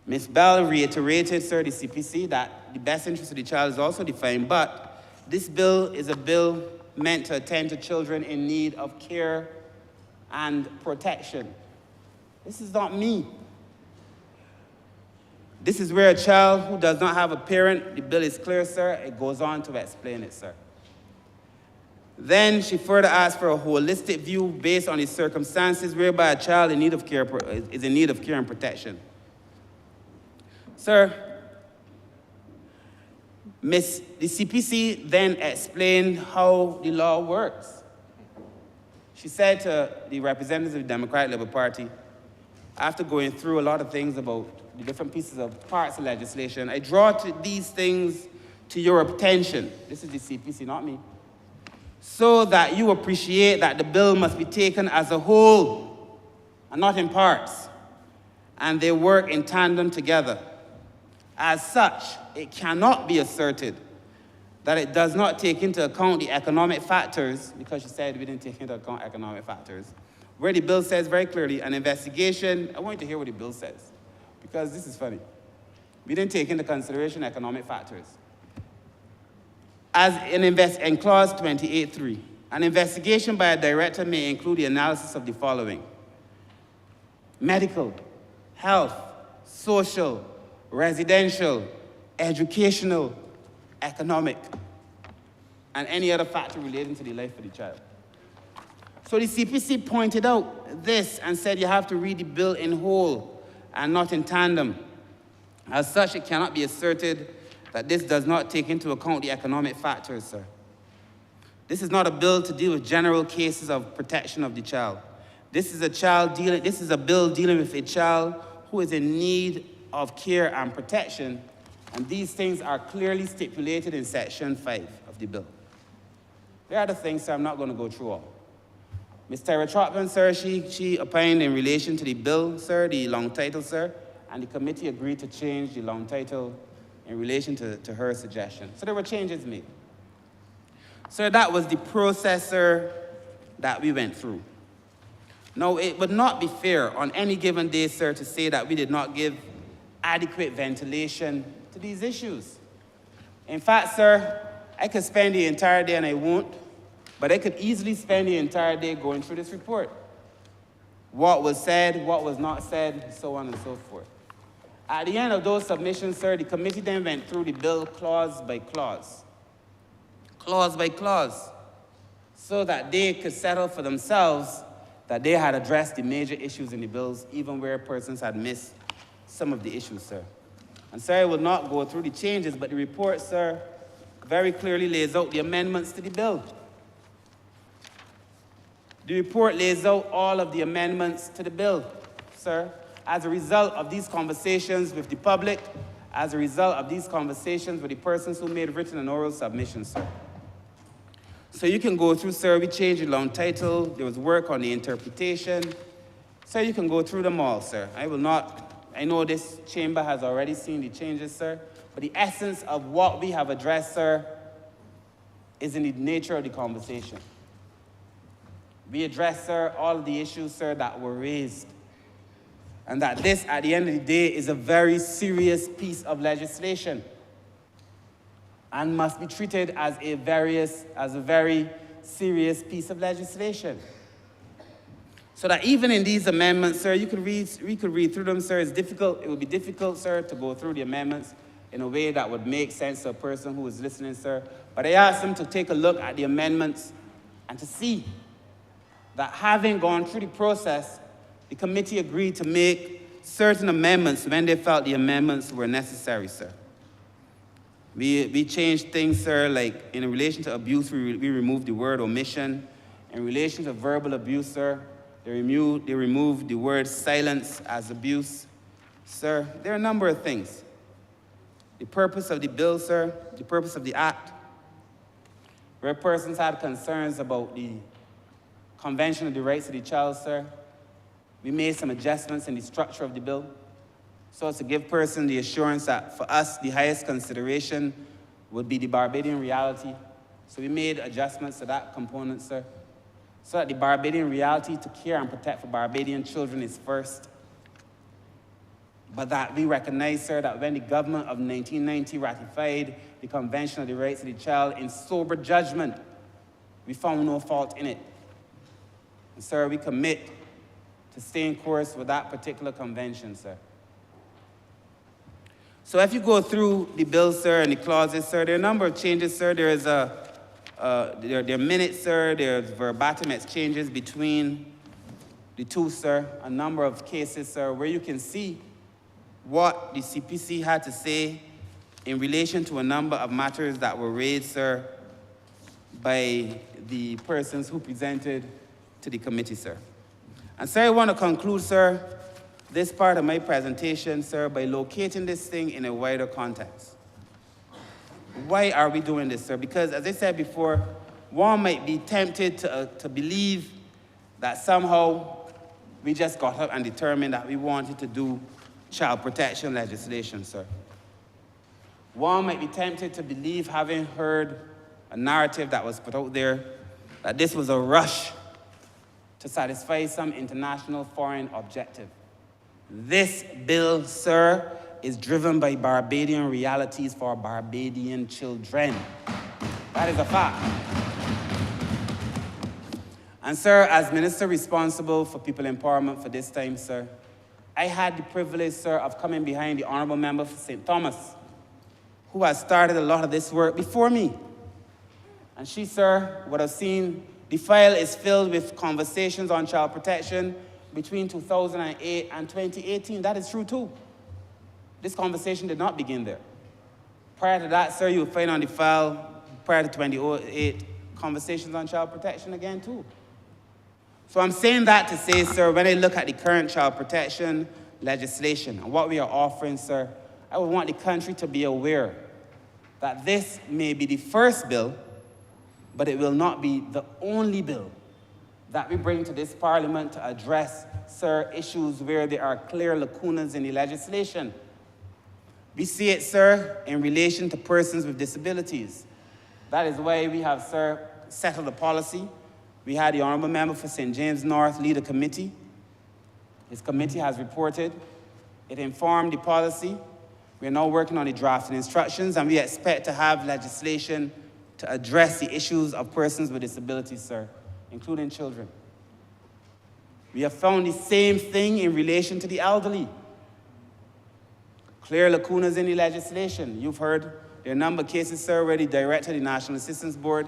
Ms. Bell reiterated, sir, the CPC, that the best interest of the child is also defined, but this bill is a bill meant to attend to children in need of care and protection. This is not me. This is where a child who does not have a parent, the bill is clear, sir. It goes on to explain it, sir. Then she further asked for a holistic view based on the circumstances whereby a child in need of care is in need of care and protection. Sir, the CPC then explained how the law works. She said to the representatives of the Democratic Labour Party, after going through a lot of things about the different pieces of parts of legislation, I draw these things to your attention. This is the CPC, not me. So that you appreciate that the bill must be taken as a whole and not in parts, and they work in tandem together. As such, it cannot be asserted that it does not take into account the economic factors, because you said we didn't take into account economic factors, where the bill says very clearly an investigation. I want you to hear what the bill says, because this is funny. We didn't take into consideration economic factors. As in clause 28.3, an investigation by a director may include the analysis of the following: medical, health, social, residential, educational, economic, and any other factor relating to the life of the child. So the CPC pointed out this and said you have to read the bill in whole and not in tandem. As such, it cannot be asserted that this does not take into account the economic factors, sir. This is not a bill to deal with general cases of protection of the child. This is a bill dealing with a child who is in need of care and protection, and these things are clearly stipulated in Section 5 of the bill. There are the things, sir, I'm not going to go through all. Ms. Tyra Trotman, sir, she opined in relation to the bill, sir, the long title, sir, and the committee agreed to change the long title in relation to her suggestion. So there were changes made. Sir, that was the process, sir, that we went through. Now, it would not be fair on any given day, sir, to say that we did not give adequate ventilation to these issues. In fact, sir, I could spend the entire day, and I won't, but I could easily spend the entire day going through this report. What was said, what was not said, so on and so forth. At the end of those submissions, sir, the committee then went through the bill clause by clause, so that they could settle for themselves that they had addressed the major issues in the bills, even where persons had missed some of the issues, sir. And sir, I will not go through the changes, but the report, sir, very clearly lays out the amendments to the bill. The report lays out all of the amendments to the bill, sir. As a result of these conversations with the public, as a result of these conversations with the persons who made written and oral submissions, sir. So you can go through, sir, we changed the long title, there was work on the interpretation. So you can go through them all, sir. I know this chamber has already seen the changes, sir, but the essence of what we have addressed, sir, is in the nature of the conversation. We addressed, sir, all of the issues, sir, that were raised. And that this, at the end of the day, is a very serious piece of legislation and must be treated as a very serious piece of legislation. So that even in these amendments, sir, we could read through them, sir. It would be difficult, sir, to go through the amendments in a way that would make sense to a person who is listening, sir. But I asked them to take a look at the amendments and to see that having gone through the process, the committee agreed to make certain amendments when they felt the amendments were necessary, sir. We changed things, sir, like in relation to abuse, we removed the word omission. In relation to verbal abuse, sir, they removed the word silence as abuse. Sir, there are a number of things. The purpose of the bill, sir, the purpose of the act, where persons had concerns about the Convention of the Rights of the Child, sir, we made some adjustments in the structure of the bill so as to give persons the assurance that for us, the highest consideration would be the Barbadian reality. So we made adjustments to that component, sir, so that the Barbadian reality to care and protect for Barbadian children is first. But that we recognize, sir, that when the government of 1990 ratified the Convention of the Rights of the Child in sober judgment, we found no fault in it. And, sir, we commit to staying course with that particular convention, sir. So if you go through the bill, sir, and the clauses, sir, there are a number of changes, sir. There are minutes, sir. There's verbatim exchanges between the two, sir. A number of cases, sir, where you can see what the CPC had to say in relation to a number of matters that were raised, sir, by the persons who presented to the committee, sir. And, sir, I want to conclude, sir, this part of my presentation, sir, by locating this thing in a wider context. Why are we doing this, sir? Because, as I said before, one might be tempted to believe that somehow we just got up and determined that we wanted to do child protection legislation, sir. One might be tempted to believe, having heard a narrative that was put out there, that this was a rush to satisfy some international foreign objective. This bill, sir, is driven by Barbadian realities for Barbadian children. That is a fact. And, sir, as minister responsible for people empowerment for this time, sir, I had the privilege, sir, of coming behind the Honourable Member for St. Thomas, who has started a lot of this work before me. And she, sir, would have seen the file is filled with conversations on child protection between 2008 and 2018. That is true, too. This conversation did not begin there. Prior to that, sir, you will find on the file, prior to 2008, conversations on child protection again, too. So I'm saying that to say, sir, when I look at the current child protection legislation and what we are offering, sir, I would want the country to be aware that this may be the first bill, but it will not be the only bill that we bring to this parliament to address, sir, issues where there are clear lacunas in the legislation. We see it, sir, in relation to persons with disabilities. That is why we have, sir, settled a policy. We had the Honourable Member for St. James North lead a committee. His committee has reported. It informed the policy. We are now working on the drafting instructions, and we expect to have legislation to address the issues of persons with disabilities, sir, including children. We have found the same thing in relation to the elderly. Clear lacunas in the legislation. You've heard there are a number of cases, sir, where the director of the National Assistance Board,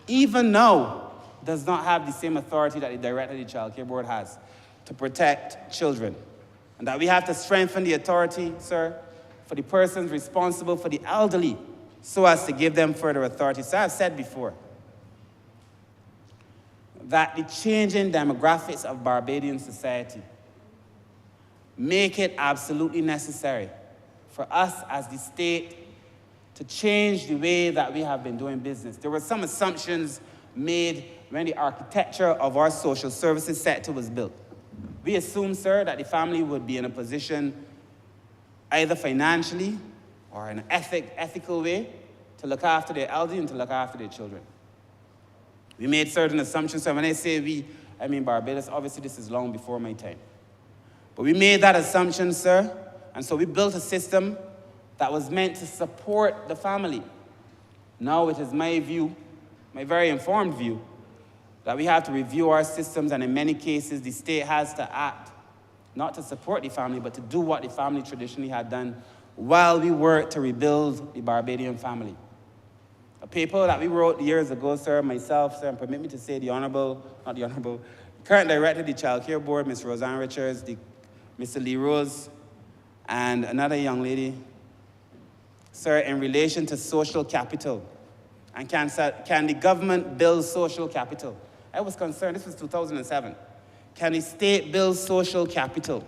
even now, does not have the same authority that the director of the Child Care Board has to protect children. And that we have to strengthen the authority, sir, for the persons responsible for the elderly so as to give them further authority. So I've said before that the changing demographics of Barbadian society make it absolutely necessary for us as the state to change the way that we have been doing business. There were some assumptions made when the architecture of our social services sector was built. We assumed, sir, that the family would be in a position either financially or in an ethical way to look after their elderly and to look after their children. We made certain assumptions. So when I say we, I mean Barbados. Obviously, this is long before my time. But we made that assumption, sir, and so we built a system that was meant to support the family. Now it is my view, my very informed view, that we have to review our systems, and in many cases, the state has to act, not to support the family, but to do what the family traditionally had done while we work to rebuild the Barbadian family. A paper that we wrote years ago, sir, myself, sir, and permit me to say the Honourable, not the Honourable, current Director of the Child Care Board, Ms. Roseanne Richards, Mr. Lee Rose, and another young lady, sir, in relation to social capital. And can the government build social capital? I was concerned, this was 2007. Can the state build social capital?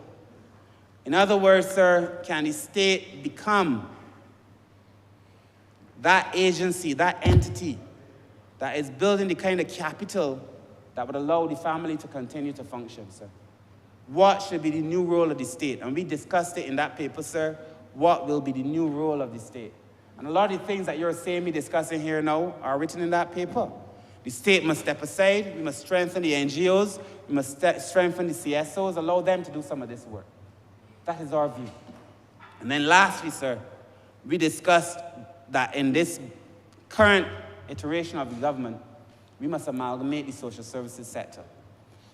In other words, sir, can the state become that agency, that entity that is building the kind of capital that would allow the family to continue to function, sir? What should be the new role of the state? And we discussed it in that paper, sir. What will be the new role of the state? And a lot of the things that you're saying me discussing here now are written in that paper. The state must step aside. We must strengthen the NGOs. We must strengthen the CSOs, allow them to do some of this work. That is our view. And then lastly, sir, we discussed that in this current iteration of the government, we must amalgamate the social services sector.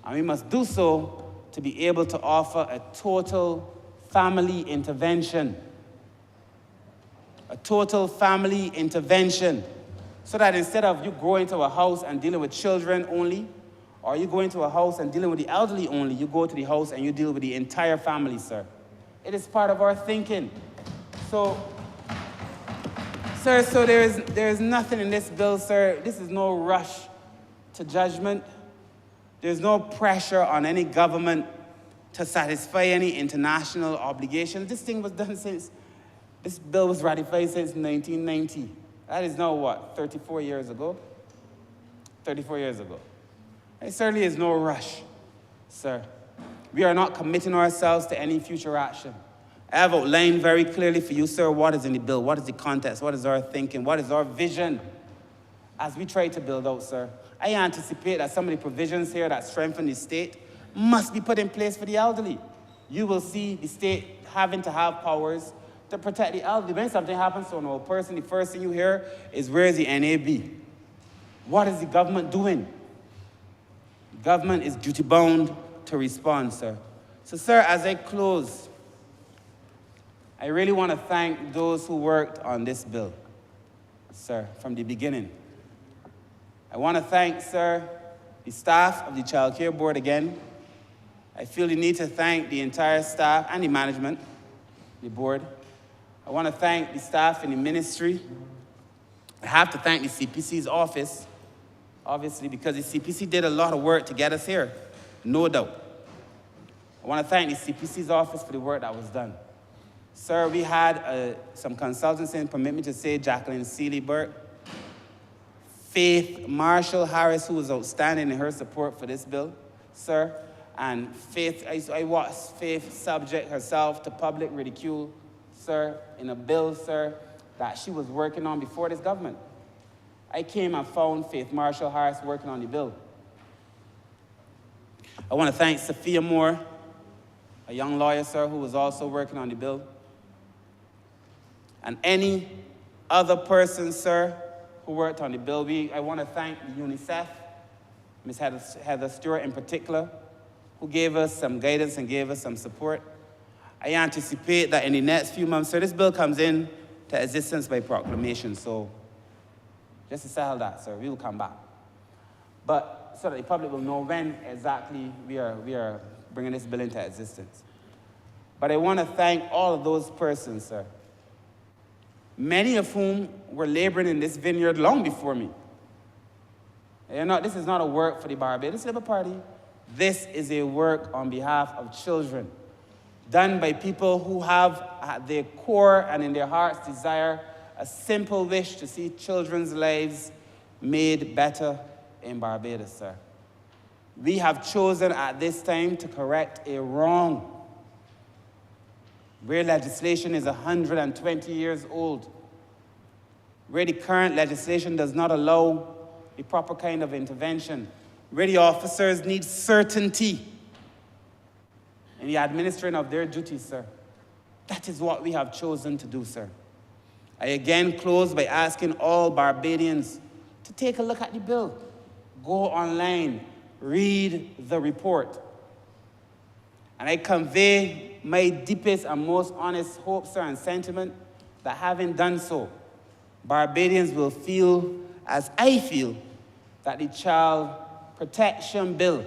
And we must do so to be able to offer a total family intervention. A total family intervention. So that instead of you going to a house and dealing with children only, or you go into a house and dealing with the elderly only, you go to the house and you deal with the entire family, sir. It is part of our thinking. So, sir, there is nothing in this bill, sir. This is no rush to judgment. There's no pressure on any government to satisfy any international obligations. This thing was done since, this bill was ratified since 1990. That is now what, 34 years ago? 34 years ago. There certainly is no rush, sir. We are not committing ourselves to any future action. I have outlined very clearly for you, sir, what is in the bill, what is the context, what is our thinking, what is our vision as we try to build out, sir. I anticipate that some of the provisions here that strengthen the state must be put in place for the elderly. You will see the state having to have powers to protect the elderly. When something happens to an old person, the first thing you hear is, where is the NAB? What is the government doing? The government is duty-bound to respond, sir. So, sir, as I close, I really want to thank those who worked on this bill, sir, from the beginning. I want to thank, sir, the staff of the Child Care Board again. I feel the need to thank the entire staff and the management, the board. I want to thank the staff in the ministry. I have to thank the CPC's office, obviously, because the CPC did a lot of work to get us here, no doubt. I want to thank the CPC's office for the work that was done. Sir, we had some consultants in, permit me to say, Jacqueline Seeley-Burke, Faith Marshall Harris, who was outstanding in her support for this bill, sir. And Faith, I watched Faith subject herself to public ridicule, sir, in a bill, sir, that she was working on before this government. I came and found Faith Marshall Harris working on the bill. I want to thank Sophia Moore, a young lawyer, sir, who was also working on the bill. And any other person, sir, who worked on the bill. I want to thank UNICEF, Ms. Heather Stewart in particular, who gave us some guidance and gave us some support. I anticipate that in the next few months, sir, this bill comes in to existence by proclamation, so just to settle that, sir, we will come back. But so that the public will know when exactly we are bringing this bill into existence. But I want to thank all of those persons, sir, many of whom were laboring in this vineyard long before me. This is not a work for the Barbados Labour Party. This is a work on behalf of children. done by people who have at their core and in their hearts desire a simple wish to see children's lives made better in Barbados, sir. We have chosen at this time to correct a wrong where legislation is 120 years old, where the current legislation does not allow the proper kind of intervention, where the officers need certainty in the administering of their duties, sir. That is what we have chosen to do, sir. I again close by asking all Barbadians to take a look at the bill. Go online, read the report. And I convey my deepest and most honest hope, sir, and sentiment that having done so, Barbadians will feel, as I feel, that the Child Protection Bill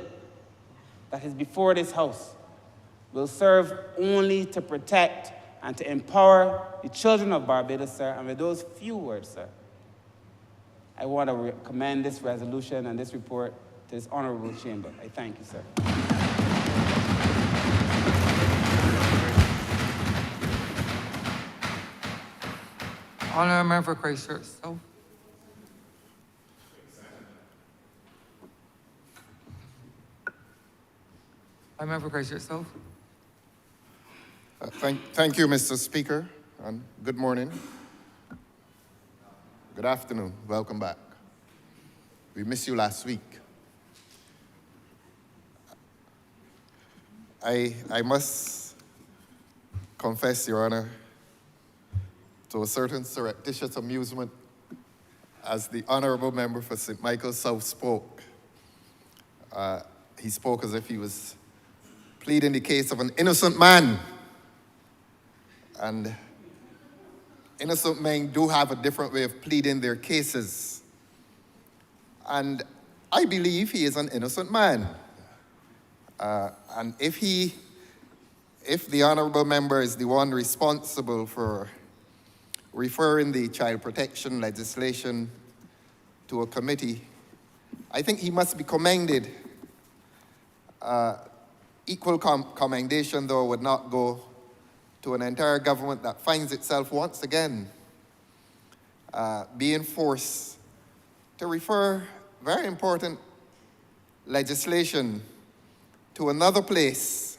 that is before this House will serve only to protect and to empower the children of Barbados, sir. And with those few words, sir, I want to commend this resolution and this report to this honorable chamber. I thank you, sir. Honourable Member for Christchurch South. Member for Christchurch South. Thank you, Mr. Speaker, and good morning. Good afternoon. Welcome back. We missed you last week. I must confess, Your Honor, to a certain surreptitious amusement as the Honourable Member for St. Michael's South spoke. He spoke as if he was pleading the case of an innocent man. And innocent men do have a different way of pleading their cases. And I believe he is an innocent man. And if the Honourable Member is the one responsible for referring the child protection legislation to a committee, I think he must be commended. Equal commendation, though, would not go to an entire government that finds itself once again being forced to refer very important legislation to another place,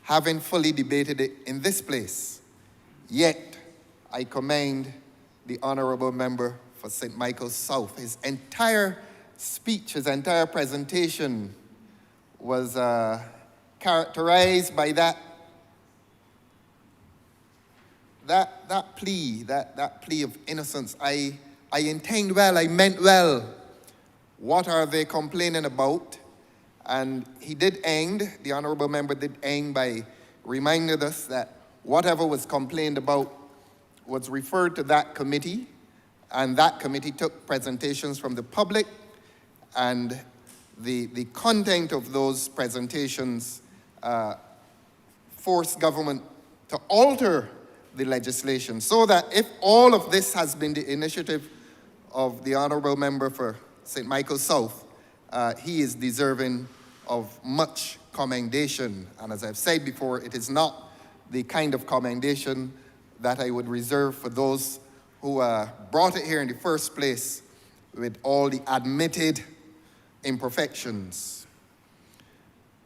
having fully debated it in this place. Yet, I commend the Honourable Member for St. Michael's South. His entire speech, his entire presentation was characterized by that plea of innocence. I intend well, I meant well. What are they complaining about? And he did end, the Honourable Member did end by reminding us that whatever was complained about was referred to that committee, and that committee took presentations from the public, and the content of those presentations forced government to alter the legislation, so that if all of this has been the initiative of the Honourable Member for St. Michael's South, he is deserving of much commendation. And as I've said before, it is not the kind of commendation that I would reserve for those who brought it here in the first place with all the admitted imperfections.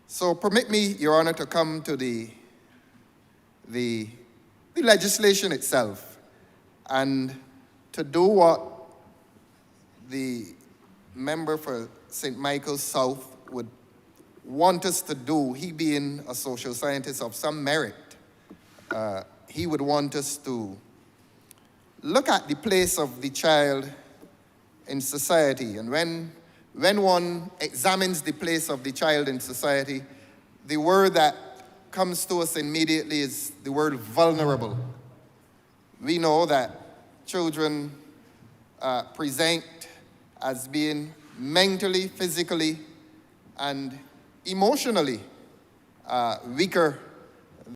So permit me, Your Honor, to come to the legislation itself and to do what the member for St. Michael's South would want us to do, he being a social scientist of some merit. He would want us to look at the place of the child in society. And when one examines the place of the child in society, the word that comes to us immediately is the word vulnerable. We know that children present as being mentally, physically, and emotionally weaker